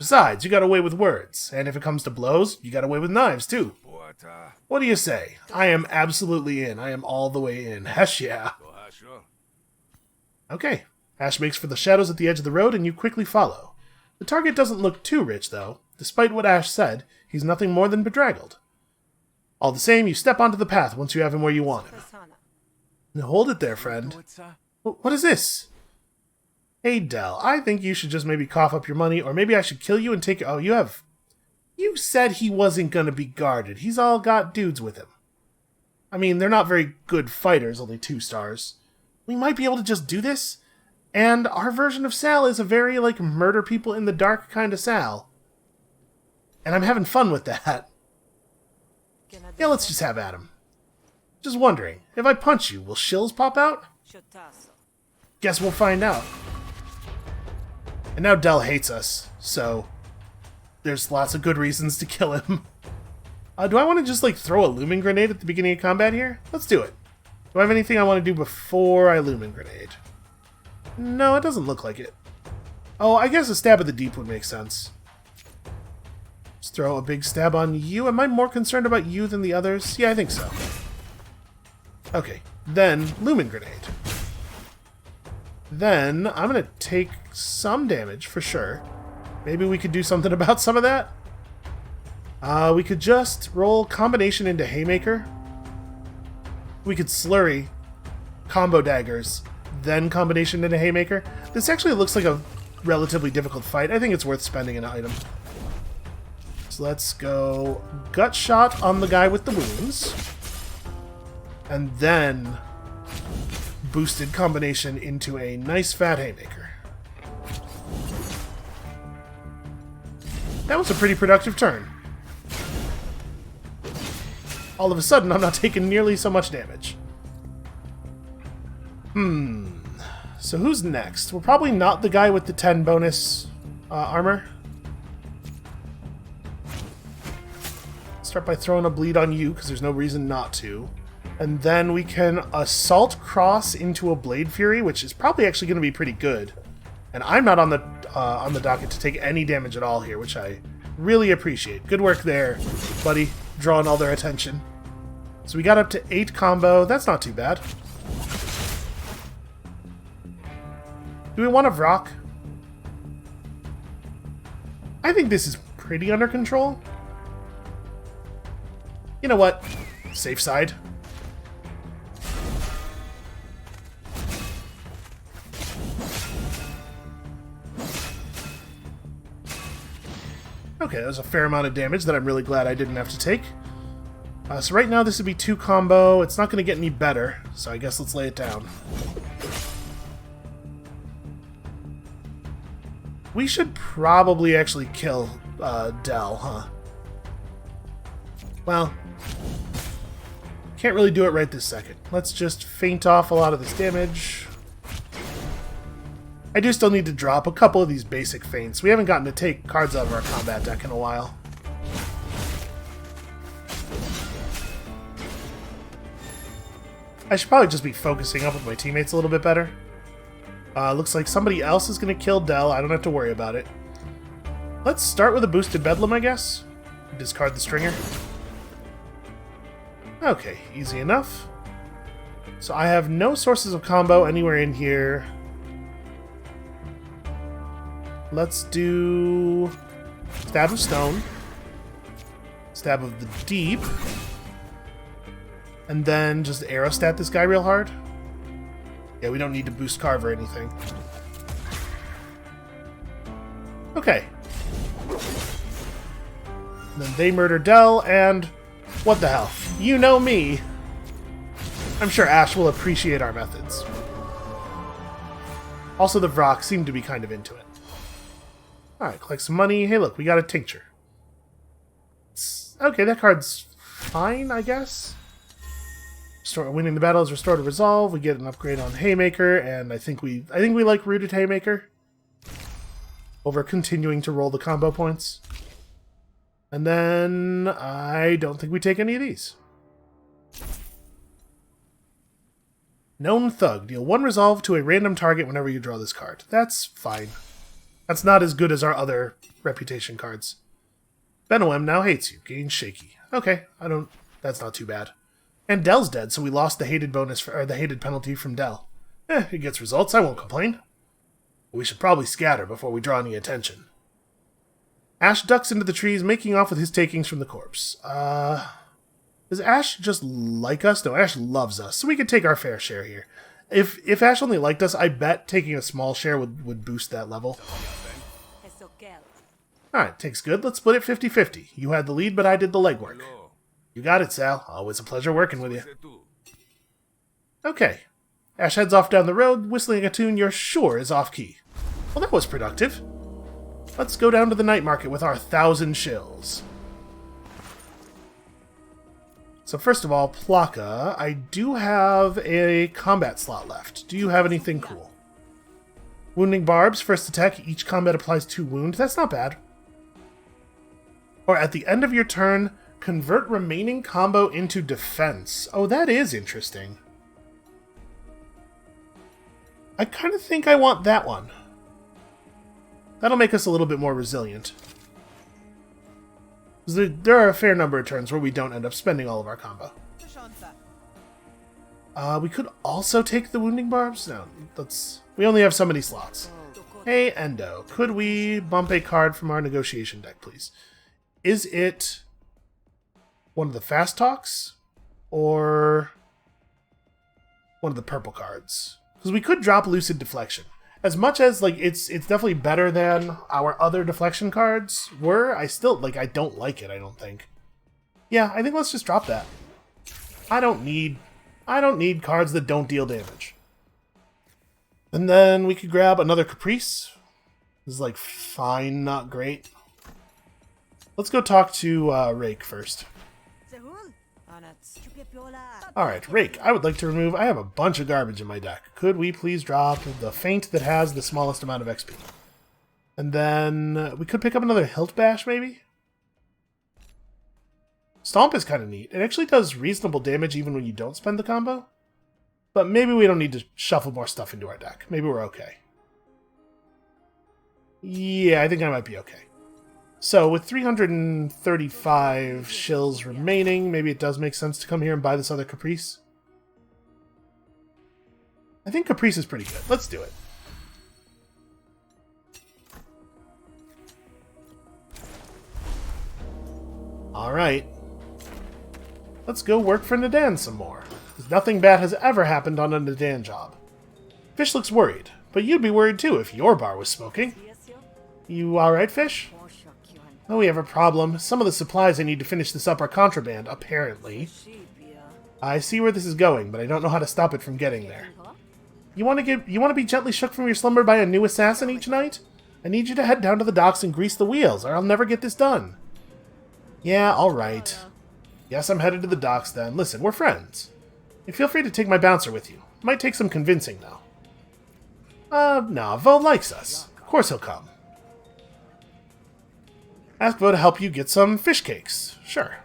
Besides, you got away with words, and if it comes to blows, you got away with knives, too. What do you say? I am absolutely in. I am all the way in. Hesh yeah. Okay. Ash makes for the shadows at the edge of the road, and you quickly follow. The target doesn't look too rich, though. Despite what Ash said, he's nothing more than bedraggled. All the same, you step onto the path once you have him where you want him. Now hold it there, friend. What is this? Hey, Del, I think you should just maybe cough up your money, or maybe I should kill you and take it. Oh, you have... You said he wasn't gonna be guarded. He's all got dudes with him. I mean, they're not very good fighters, only 2 stars. We might be able to just do this? And our version of Sal is a very, murder people in the dark kind of Sal. And I'm having fun with that. Yeah, let's just have at him. Just wondering, if I punch you, will shills pop out? Guess we'll find out. And now Del hates us, so there's lots of good reasons to kill him. Do I want to just, throw a lumen grenade at the beginning of combat here? Let's do it. Do I have anything I want to do before I lumen grenade? No, it doesn't look like it. Oh, I guess a stab at the deep would make sense. Just throw a big stab on you. Am I more concerned about you than the others? Yeah, I think so. Okay, then lumen grenade. Then I'm going to take some damage for sure. Maybe we could do something about some of that. We could just roll combination into Haymaker. We could slurry combo daggers, then combination into Haymaker. This actually looks like a relatively difficult fight. I think it's worth spending an item. So let's go gut shot on the guy with the wounds. And then boosted combination into a nice fat Haymaker. That was a pretty productive turn. All of a sudden, I'm not taking nearly so much damage. So who's next? We're probably not the guy with the 10 bonus armor. Start by throwing a bleed on you, because there's no reason not to. And then we can Assault Cross into a Blade Fury, which is probably actually going to be pretty good. And I'm not on the docket to take any damage at all here, which I really appreciate. Good work there, buddy. Drawing all their attention. So we got up to 8 combo. That's not too bad. Do we want a Vrock? I think this is pretty under control. You know what? Safe side. Okay, that was a fair amount of damage that I'm really glad I didn't have to take. So right now this would be 2 combo. It's not going to get any better, so I guess let's lay it down. We should probably actually kill Del, huh? Well, can't really do it right this second. Let's just feint off a lot of this damage. I do still need to drop a couple of these basic feints. We haven't gotten to take cards out of our combat deck in a while. I should probably just be focusing up with my teammates a little bit better. Looks like somebody else is going to kill Del. I don't have to worry about it. Let's start with a boosted Bedlam, I guess. Discard the Stringer. Okay, easy enough. So I have no sources of combo anywhere in here. Let's do Stab of Stone, Stab of the Deep, and then just Aerostat this guy real hard. Yeah, we don't need to boost Carve or anything. Okay. And then they murder Del, and what the hell? You know me! I'm sure Ash will appreciate our methods. Also, the Vrock seem to be kind of into it. Alright, collect some money. Hey, look, we got a Tincture. Okay, that card's fine, I guess. Winning the battle is restored to resolve. We get an upgrade on Haymaker, and I think we like Rooted Haymaker over continuing to roll the combo points. And then I don't think we take any of these. Known Thug. Deal 1 resolve to a random target whenever you draw this card. That's fine. That's not as good as our other reputation cards. Benoem now hates you. Gain Shaky. Okay, that's not too bad. And Dell's dead, so we lost the hated bonus or the hated penalty from Dell. It gets results, I won't complain. We should probably scatter before we draw any attention. Ash ducks into the trees, making off with his takings from the corpse. Does Ash just like us? No, Ash loves us, so we could take our fair share here. If Ash only liked us, I bet taking a small share would boost that level. Alright, takes good. Let's split it 50-50. You had the lead, but I did the legwork. You got it, Sal. Always a pleasure working with you. Okay. Ash heads off down the road, whistling a tune you're sure is off-key. Well, that was productive. Let's go down to the night market with our 1,000 shills. So first of all, Plaka, I do have a combat slot left. Do you have anything cool? Wounding Barbs, first attack, each combat applies 2 wound. That's not bad. Or at the end of your turn, convert remaining combo into defense. Oh, that is interesting. I kind of think I want that one. That'll make us a little bit more resilient. There are a fair number of turns where we don't end up spending all of our combo. We could also take the Wounding Barbs? No, we only have so many slots. Hey, Endo, could we bump a card from our negotiation deck, please? Is it one of the fast talks or one of the purple cards? Because we could drop Lucid Deflection. As much as it's definitely better than our other deflection cards were, I still I don't like it, I don't think. Yeah, I think let's just drop that. I don't need cards that don't deal damage. And then we could grab another Caprice. This is fine, not great. Let's go talk to Rake first. Alright, Rake, I would like to remove... I have a bunch of garbage in my deck. Could we please drop the Feint that has the smallest amount of XP? And then we could pick up another Hilt Bash, maybe? Stomp is kind of neat. It actually does reasonable damage even when you don't spend the combo. But maybe we don't need to shuffle more stuff into our deck. Maybe we're okay. Yeah, I think I might be okay. So, with 335 shills remaining, maybe it does make sense to come here and buy this other Caprice. I think Caprice is pretty good. Let's do it. Alright. Let's go work for Nadan some more. Because nothing bad has ever happened on a Nadan job. Fish looks worried, but you'd be worried too if your bar was smoking. You alright, Fish? Oh, we have a problem. Some of the supplies I need to finish this up are contraband, apparently. I see where this is going, but I don't know how to stop it from getting there. You want to be gently shook from your slumber by a new assassin each night? I need you to head down to the docks and grease the wheels, or I'll never get this done. Yeah, alright. Yes, I'm headed to the docks then. Listen, we're friends. And feel free to take my bouncer with you. Might take some convincing, though. No, Vo likes us. Of course he'll come. Ask Vo to help you get some fish cakes. Sure.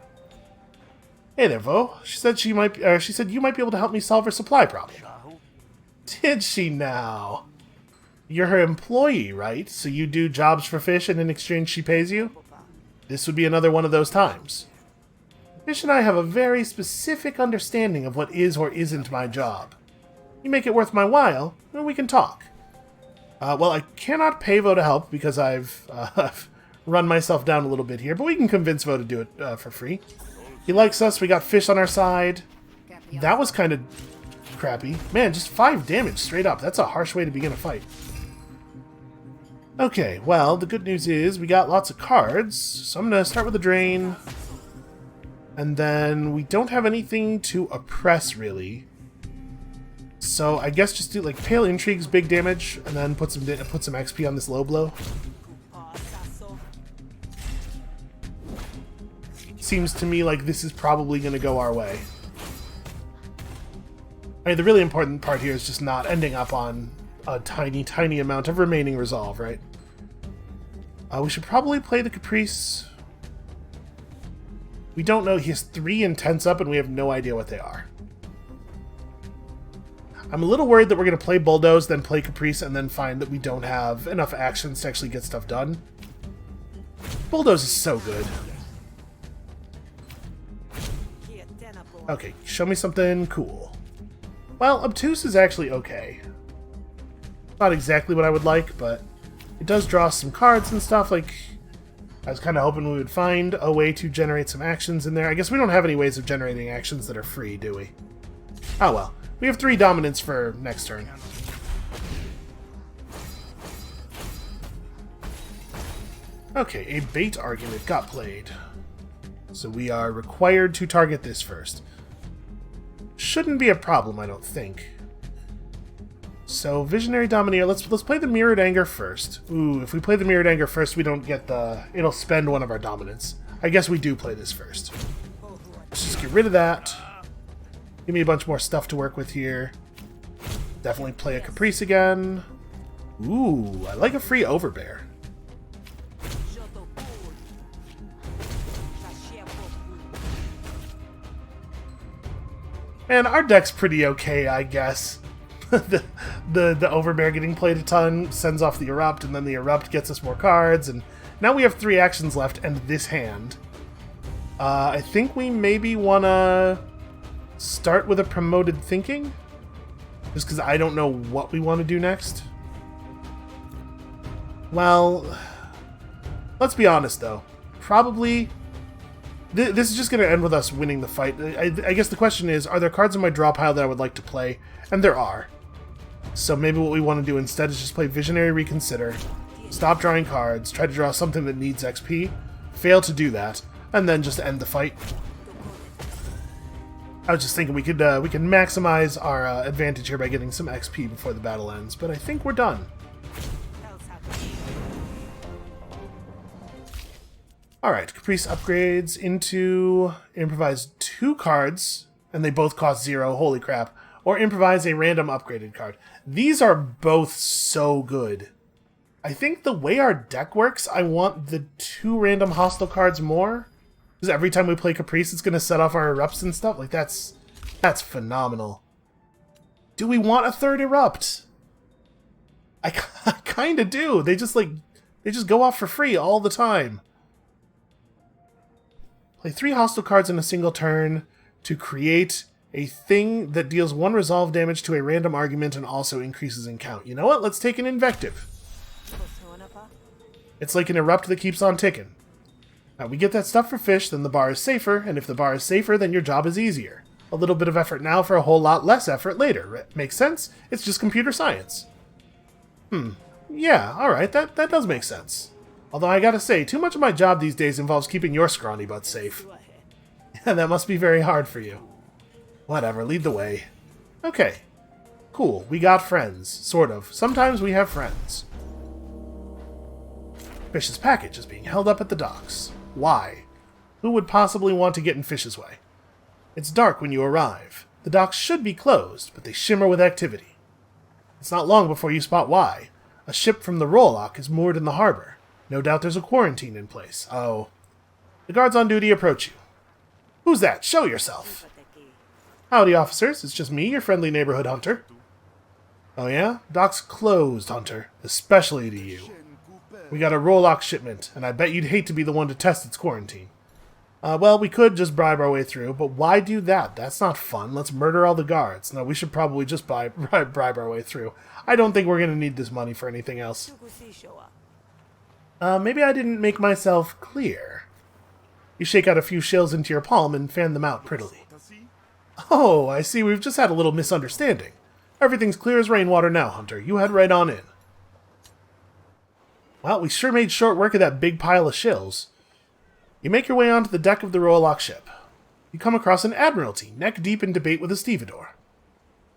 Hey there, Vo. She said you might be able to help me solve her supply problem. Did she now? You're her employee, right? So you do jobs for Fish and in exchange she pays you? This would be another one of those times. Fish and I have a very specific understanding of what is or isn't my job. You make it worth my while, and we can talk. Well, I cannot pay Vo to help because I've run myself down a little bit here, but we can convince Vo to do it for free. He likes us, we got Fish on our side. That was kind of crappy. Man, just 5 damage straight up. That's a harsh way to begin a fight. Okay, well, the good news is we got lots of cards, so I'm going to start with the drain. And then we don't have anything to oppress, really. So I guess just do, Pale Intrigue's big damage, and then put some XP on this low blow. Seems to me like this is probably going to go our way. I mean, the really important part here is just not ending up on a tiny, tiny amount of remaining resolve, right? We should probably play the Caprice. We don't know. He has 3 intents up, and we have no idea what they are. I'm a little worried that we're going to play Bulldoze, then play Caprice, and then find that we don't have enough actions to actually get stuff done. Bulldoze is so good. Okay, show me something cool. Well, Obtuse is actually okay. Not exactly what I would like, but it does draw some cards and stuff. Like, I was kind of hoping we would find a way to generate some actions in there. I guess we don't have any ways of generating actions that are free, do we? Oh well. We have 3 dominance for next turn. Okay, a bait argument got played. So we are required to target this first. Shouldn't be a problem, I don't think. So, Visionary Domineer, let's play the Mirrored Anger first. Ooh, if we play the Mirrored Anger first, we don't get the... It'll spend one of our dominance. I guess we do play this first. Let's just get rid of that. Give me a bunch more stuff to work with here. Definitely play a Caprice again. Ooh, I like a free Overbear. And our deck's pretty okay, I guess. the Overbear getting played a ton sends off the Erupt, and then the Erupt gets us more cards, and now we have 3 actions left and this hand. I think we maybe want to start with a Promoted Thinking, just because I don't know what we want to do next. Well, let's be honest though. Probably... This is just going to end with us winning the fight. I guess the question is, are there cards in my draw pile that I would like to play? And there are. So maybe what we want to do instead is just play Visionary Reconsider, stop drawing cards, try to draw something that needs XP, fail to do that, and then just end the fight. I was just thinking we can maximize our advantage here by getting some XP before the battle ends, but I think we're done. Alright, Caprice upgrades into improvise 2 cards, and they both cost 0, holy crap, or improvise a random upgraded card. These are both so good. I think the way our deck works, I want the 2 random hostile cards more, because every time we play Caprice, it's going to set off our Erupts and stuff. Like, that's phenomenal. Do we want a 3rd Erupt? I kind of do. They just go off for free all the time. Play 3 hostile cards in a single turn to create a thing that deals 1 resolve damage to a random argument and also increases in count. You know what? Let's take an Invective. It's like an Erupt that keeps on ticking. Now, we get that stuff for fish, then the bar is safer, and if the bar is safer, then your job is easier. A little bit of effort now for a whole lot less effort later. Makes sense? It's just computer science. Yeah, alright, that does make sense. Although I gotta say, too much of my job these days involves keeping your scrawny butt safe. Yeah, that must be very hard for you. Whatever, lead the way. Okay. Cool, we got friends. Sort of. Sometimes we have friends. Fish's package is being held up at the docks. Why? Who would possibly want to get in Fish's way? It's dark when you arrive. The docks should be closed, but they shimmer with activity. It's not long before you spot why. A ship from the Roguelite is moored in the harbor. No doubt there's a quarantine in place. Oh. The guards on duty approach you. Who's that? Show yourself. Howdy, officers. It's just me, your friendly neighborhood hunter. Oh yeah? Dock's closed, hunter. Especially to you. We got a Roguelite shipment, and I bet you'd hate to be the one to test its quarantine. Well, we could just bribe our way through, but why do that? That's not fun. Let's murder all the guards. No, we should probably just bribe our way through. I don't think we're going to need this money for anything else. Maybe I didn't make myself clear. You shake out a few shells into your palm and fan them out prettily. Oh, I see we've just had a little misunderstanding. Everything's clear as rainwater now, Hunter. You head right on in. Well, we sure made short work of that big pile of shills. You make your way onto the deck of the Roguelite ship. You come across an admiralty, neck deep in debate with a stevedore.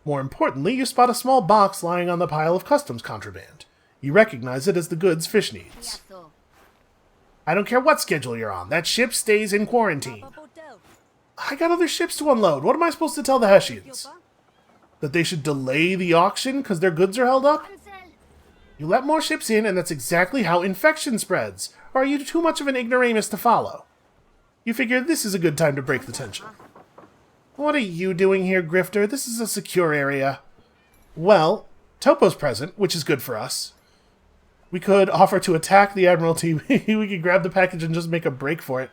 More importantly, you spot a small box lying on the pile of customs contraband. You recognize it as the goods Fish needs. I don't care what schedule you're on. That ship stays in quarantine. I got other ships to unload. What am I supposed to tell the Hessians? That they should delay the auction because their goods are held up? You let more ships in, and that's exactly how infection spreads. Or are you too much of an ignoramus to follow? You figure this is a good time to break the tension. What are you doing here, Grifter? This is a secure area. Well, Topo's present, which is good for us. We could offer to attack the Admiralty. We could grab the package and just make a break for it.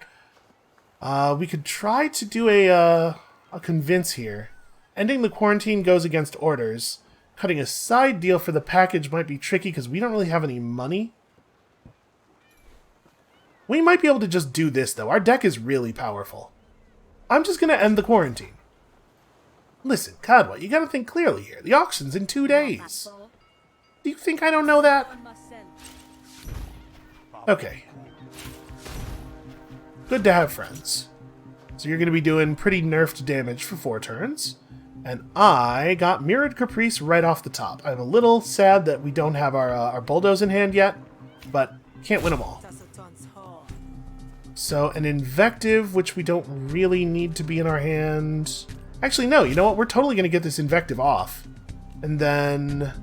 We could try to do a convince here. Ending the quarantine goes against orders. Cutting a side deal for the package might be tricky because we don't really have any money. We might be able to just do this, though. Our deck is really powerful. I'm just going to end the quarantine. Listen, Kadwa, you gotta think clearly here. The auction's in 2 days. Do you think I don't know that? Okay. Good to have friends. So you're going to be doing pretty nerfed damage for 4 turns. And I got Mirrored Caprice right off the top. I'm a little sad that we don't have our bulldoze in hand yet, but can't win them all. So an Invective, which we don't really need to be in our hand. Actually, no, you know what? We're totally going to get this Invective off. And then...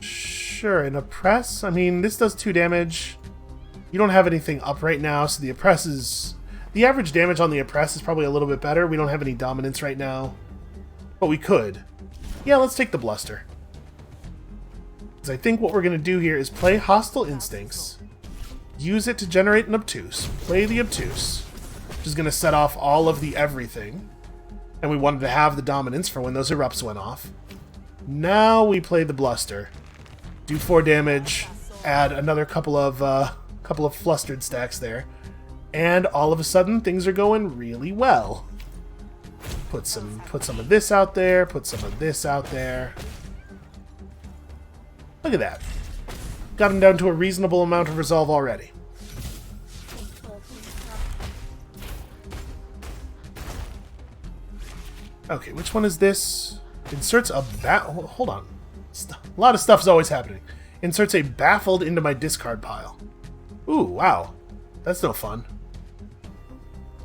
Sure, an Oppress. I mean, this does 2 damage. You don't have anything up right now, so the Oppress is... The average damage on the Oppress is probably a little bit better. We don't have any dominance right now. But we could. Yeah, let's take the Bluster. Because I think what we're going to do here is play Hostile Instincts. Use it to generate an Obtuse. Play the Obtuse. Which is going to set off all of the everything. And we wanted to have the dominance for when those Erupts went off. Now we play the Bluster. Do 4 damage. Add another couple of flustered stacks there. And all of a sudden, things are going really well. Put some of this out there. Put some of this out there. Look at that. Got him down to a reasonable amount of resolve already. Okay, which one is this? Inserts a hold on. A lot of stuff's always happening. Inserts a baffled into my discard pile. Ooh, wow. That's no fun.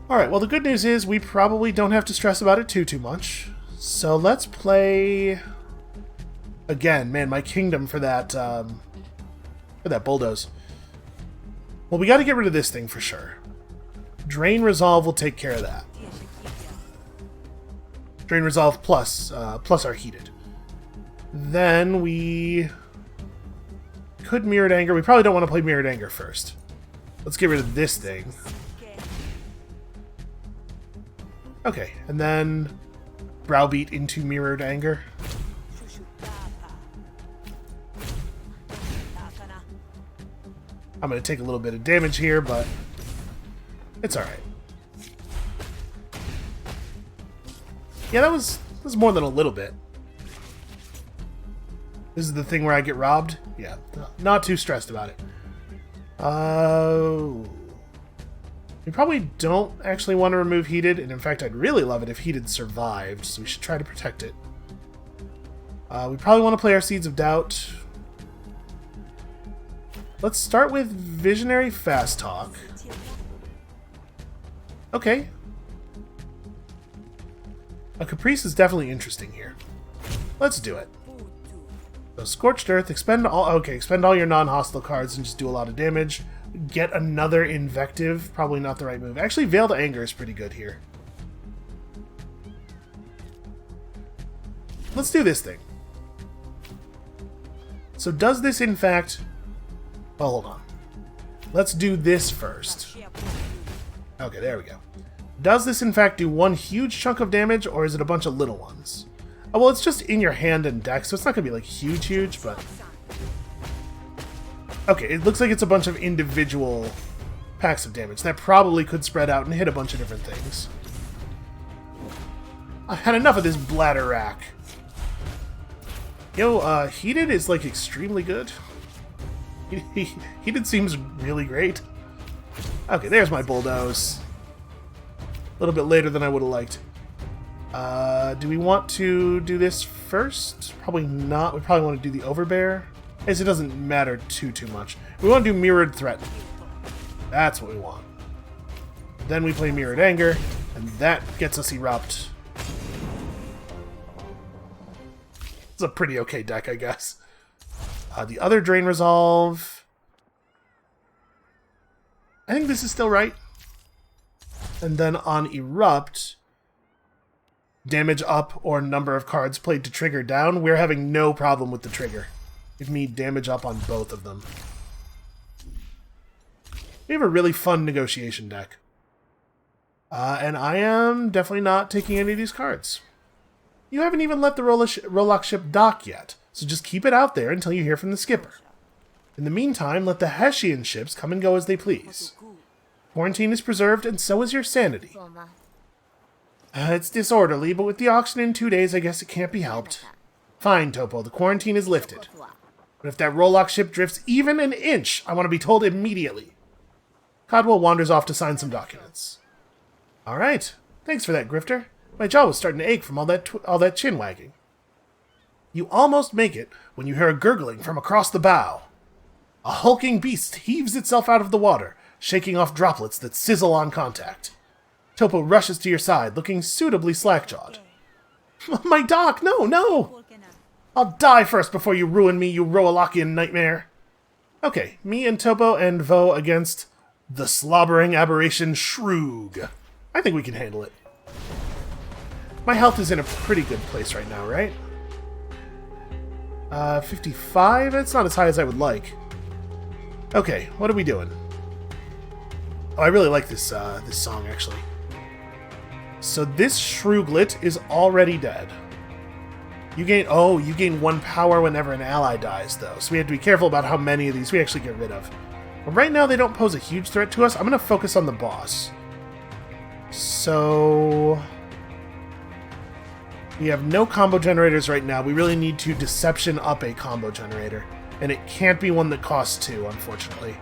Alright, well the good news is we probably don't have to stress about it too much. So let's play... Again, man, my kingdom for that bulldoze. Well, we gotta get rid of this thing for sure. Drain Resolve will take care of that. Drain Resolve plus our heated. Then we could Mirrored Anger. We probably don't want to play Mirrored Anger first. Let's get rid of this thing. Okay, and then Browbeat into Mirrored Anger. I'm going to take a little bit of damage here, but it's alright. Yeah, that was more than a little bit. This is the thing where I get robbed? Yeah, not too stressed about it. We probably don't actually want to remove Heated, and in fact I'd really love it if Heated survived, so we should try to protect it. We probably want to play our Seeds of Doubt. Let's start with Visionary Fast Talk. Okay. A Caprice is definitely interesting here. Let's do it. So Scorched Earth, expend all your non-hostile cards and just do a lot of damage. Get another Invective, probably not the right move. Actually, Veiled Anger is pretty good here. Let's do this thing. So does this in fact... Oh, hold on. Let's do this first. Okay, there we go. Does this in fact do one huge chunk of damage, or is it a bunch of little ones? Oh, well, it's just in your hand and deck, so it's not going to be like huge, but... Okay, it looks like it's a bunch of individual packs of damage. That probably could spread out and hit a bunch of different things. I had enough of this bladder rack. Yo, Heated is like extremely good. Heated seems really great. Okay, there's my bulldoze. A little bit later than I would have liked. Do we want to do this first? Probably not. We probably want to do the Overbear. I guess it doesn't matter too much. We want to do Mirrored Threat. That's what we want. Then we play Mirrored Anger, and that gets us Erupt. It's a pretty okay deck, I guess. The other Drain Resolve... I think this is still right. And then on Erupt, damage up or number of cards played to trigger down. We're having no problem with the trigger. Give me damage up on both of them. We have a really fun negotiation deck. And I am definitely not taking any of these cards. You haven't even let the Rollock ship dock yet, so just keep it out there until you hear from the skipper. In the meantime, let the Hessian ships come and go as they please. Quarantine is preserved, and so is your sanity. It's disorderly, but with the auction in 2 days, I guess it can't be helped. Fine, Topo, the quarantine is lifted. But if that Rollock ship drifts even an inch, I want to be told immediately. Codwell wanders off to sign some documents. Alright, thanks for that, Grifter. My jaw was starting to ache from all that chin wagging. You almost make it when you hear a gurgling from across the bow. A hulking beast heaves itself out of the water, shaking off droplets that sizzle on contact. Topo rushes to your side, looking suitably slack-jawed. My dock! No, no! I'll die first before you ruin me, you Roalakian nightmare! Okay, me and Topo and Vo against the slobbering aberration Shroog. I think we can handle it. My health is in a pretty good place right now, right? 55? It's not as high as I would like. Okay, what are we doing? Oh, I really like this this song, actually. So this Shrooglet is already dead. You gain 1 power whenever an ally dies, though. So we have to be careful about how many of these we actually get rid of. But right now, they don't pose a huge threat to us. I'm going to focus on the boss. So... we have no combo generators right now. We really need to deception up a combo generator. And it can't be one that costs 2, unfortunately.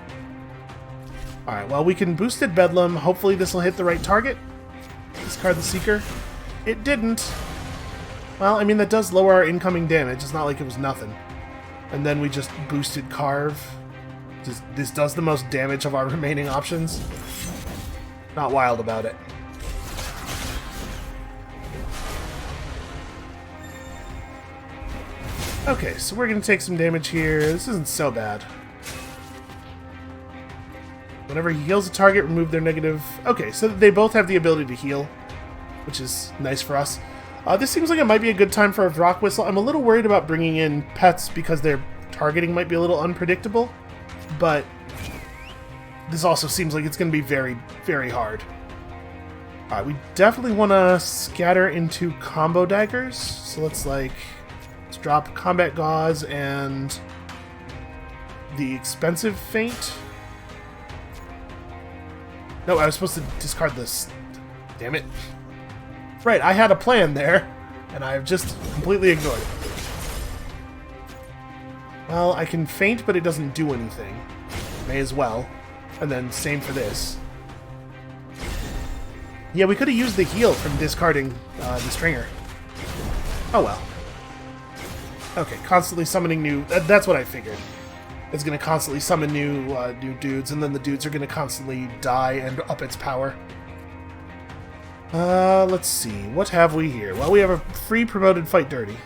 Alright, well, we can Boosted Bedlam. Hopefully this will hit the right target. Discard the Seeker. It didn't. Well, I mean, that does lower our incoming damage. It's not like it was nothing. And then we just boosted Carve. This does the most damage of our remaining options. Not wild about it. Okay, so we're going to take some damage here. This isn't so bad. Whenever he heals a target, remove their negative... Okay, so they both have the ability to heal, which is nice for us. This seems like it might be a good time for a Vrock Whistle. I'm a little worried about bringing in pets because their targeting might be a little unpredictable, but this also seems like it's going to be very, very hard. Alright, we definitely want to scatter into combo daggers, so let's drop Combat Gauze and the expensive Feint. No, I was supposed to discard this. Damn it. Right, I had a plan there, and I've just completely ignored it. Well, I can Feint, but it doesn't do anything. May as well. And then same for this. Yeah, we could have used the heal from discarding the Stringer. Oh well. Okay, constantly summoning new... That's what I figured. It's going to constantly summon new dudes, and then the dudes are going to constantly die and up its power. Let's see. What have we here? Well, we have a free promoted Fight Dirty.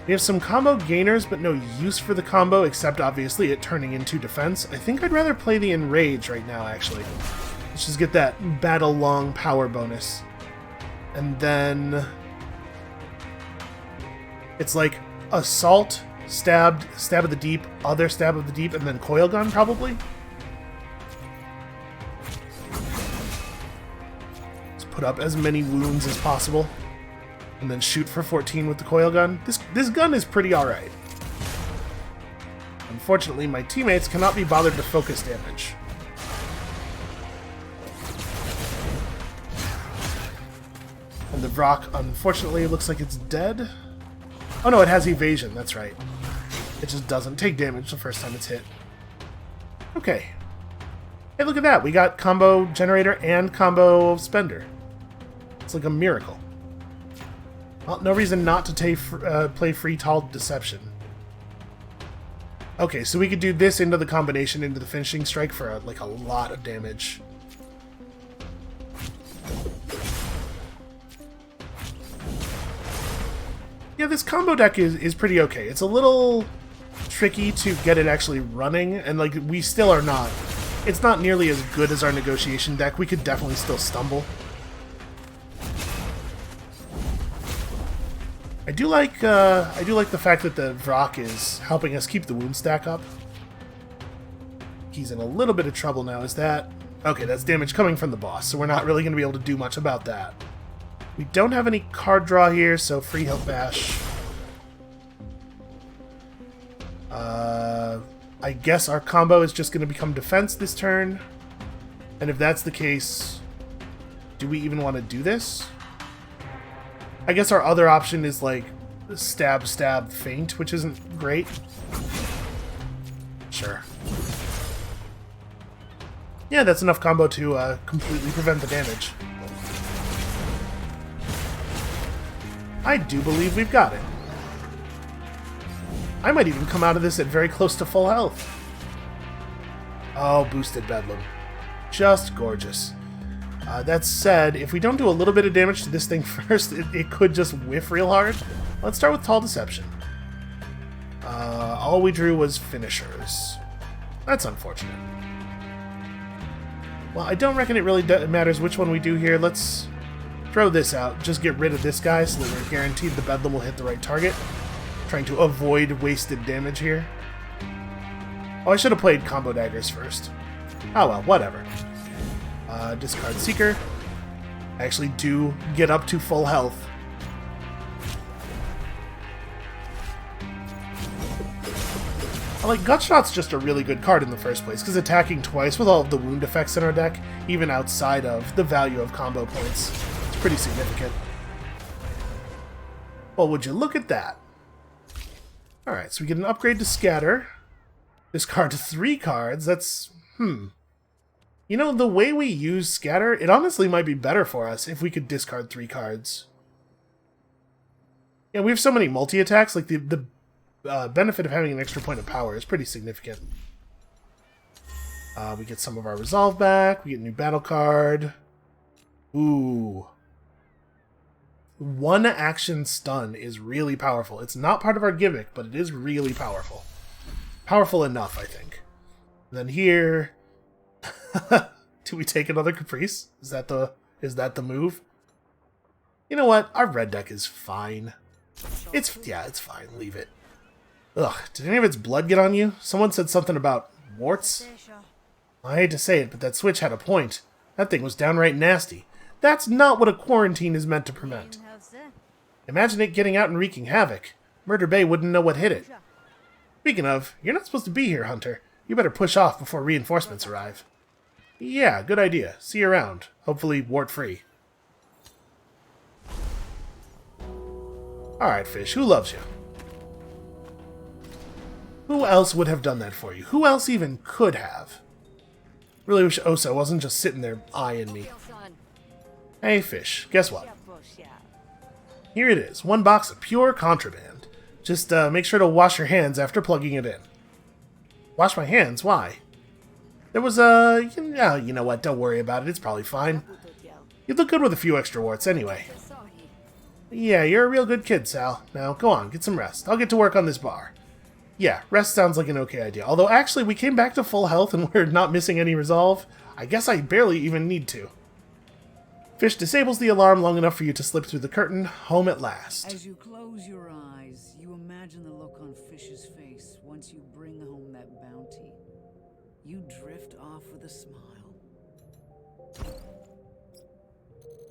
We have some combo gainers, but no use for the combo, except obviously it turning into defense. I think I'd rather play the Enrage right now, actually. Let's just get that battle long power bonus. And then... it's like Assault, Stab of the Deep, other Stab of the Deep, and then Coil Gun, probably? Let's put up as many wounds as possible. And then shoot for 14 with the Coil Gun. This gun is pretty alright. Unfortunately, my teammates cannot be bothered to focus damage. And the Vrock, unfortunately, looks like it's dead. Oh no, it has evasion, that's right. It just doesn't take damage the first time it's hit. Okay. Hey, look at that. We got combo generator and combo spender. It's like a miracle. Well, no reason not to play free Tall Deception. Okay, so we could do this into the combination into the finishing strike for like a lot of damage. Yeah, this combo deck is pretty okay. It's a little tricky to get it actually running, and like we still are not. It's not nearly as good as our negotiation deck. We could definitely still stumble. I do like the fact that the Vrock is helping us keep the wound stack up. He's in a little bit of trouble now. Is that okay? That's damage coming from the boss, so we're not really going to be able to do much about that. We don't have any card draw here, so free health bash. I guess our combo is just going to become defense this turn. And if that's the case, do we even want to do this? I guess our other option is like stab, stab, feint, which isn't great. Sure. Yeah, that's enough combo to completely prevent the damage. I do believe we've got it. I might even come out of this at very close to full health. Oh, boosted Bedlam. Just gorgeous. That said, if we don't do a little bit of damage to this thing first, it could just whiff real hard. Let's start with Tall Deception. All we drew was finishers. That's unfortunate. Well, I don't reckon it really matters which one we do here. Let's throw this out. Just get rid of this guy so that we're guaranteed the Bedlam will hit the right target. Trying to avoid wasted damage here. Oh, I should have played combo daggers first. Oh well, whatever. Discard Seeker. I actually do get up to full health. Like, Gutshot's just a really good card in the first place, because attacking twice with all of the wound effects in our deck, even outside of the value of combo points, it's pretty significant. Well, would you look at that? Alright, so we get an upgrade to Scatter. Discard 3 cards, that's... You know, the way we use Scatter, it honestly might be better for us if we could discard 3 cards. Yeah, we have so many multi-attacks, like the benefit of having an extra point of power is pretty significant. We get some of our resolve back, we get a new battle card. Ooh. 1 action stun is really powerful. It's not part of our gimmick, but it is really powerful. Powerful enough, I think. And then here... Do we take another Caprice? Is that the move? You know what? Our red deck is fine. It's fine. Leave it. Ugh, did any of its blood get on you? Someone said something about warts? I hate to say it, but that switch had a point. That thing was downright nasty. That's not what a quarantine is meant to prevent. Imagine it getting out and wreaking havoc. Murder Bay wouldn't know what hit it. Speaking of, you're not supposed to be here, Hunter. You better push off before reinforcements arrive. Yeah, good idea. See you around. Hopefully wart-free. Alright, Fish, who loves you? Who else would have done that for you? Who else even could have? Really wish Osa wasn't just sitting there eyeing me. Hey, Fish, guess what? Here it is, 1 box of pure contraband. Just make sure to wash your hands after plugging it in. Wash my hands? Why? There was a... you know what, don't worry about it, it's probably fine. You look good with a few extra warts anyway. Yeah, you're a real good kid, Sal. Now, go on, get some rest. I'll get to work on this bar. Yeah, rest sounds like an okay idea. Although, actually, we came back to full health and we're not missing any resolve. I guess I barely even need to. Fish disables the alarm long enough for you to slip through the curtain. Home at last. As you close your eyes, you imagine the look on Fish's face once you bring home that bounty. You drift off with a smile.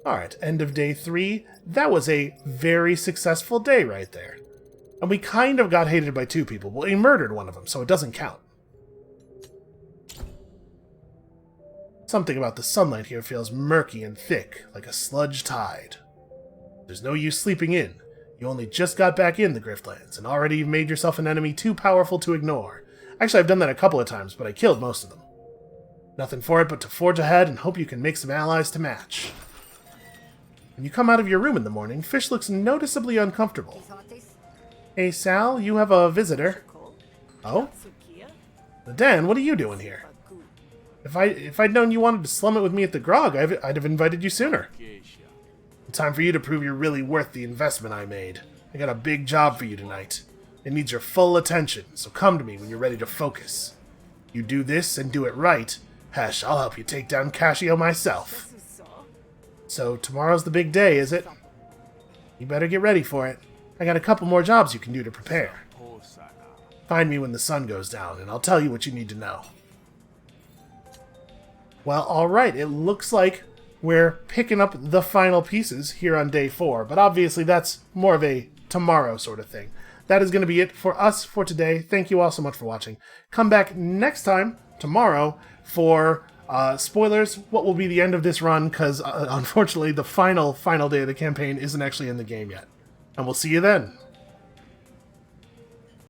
Alright, end of day 3. That was a very successful day right there. And we kind of got hated by 2 people. Well, we murdered one of them, so it doesn't count. Something about the sunlight here feels murky and thick, like a sludge tide. There's no use sleeping in. You only just got back in the Griftlands, and already you've made yourself an enemy too powerful to ignore. Actually, I've done that a couple of times, but I killed most of them. Nothing for it but to forge ahead and hope you can make some allies to match. When you come out of your room in the morning, Fish looks noticeably uncomfortable. Hey, Sal, you have a visitor. Oh? Dan, what are you doing here? If I'd known you wanted to slum it with me at the grog, I'd have invited you sooner. Time for you to prove you're really worth the investment I made. I got a big job for you tonight. It needs your full attention, so come to me when you're ready to focus. You do this and do it right, hesh, I'll help you take down Cascio myself. So tomorrow's the big day, is it? You better get ready for it. I got a couple more jobs you can do to prepare. Find me when the sun goes down, and I'll tell you what you need to know. Well, alright, it looks like we're picking up the final pieces here on day 4, but obviously that's more of a tomorrow sort of thing. That is going to be it for us for today. Thank you all so much for watching. Come back next time, tomorrow, for spoilers, what will be the end of this run, because unfortunately the final day of the campaign isn't actually in the game yet. And we'll see you then.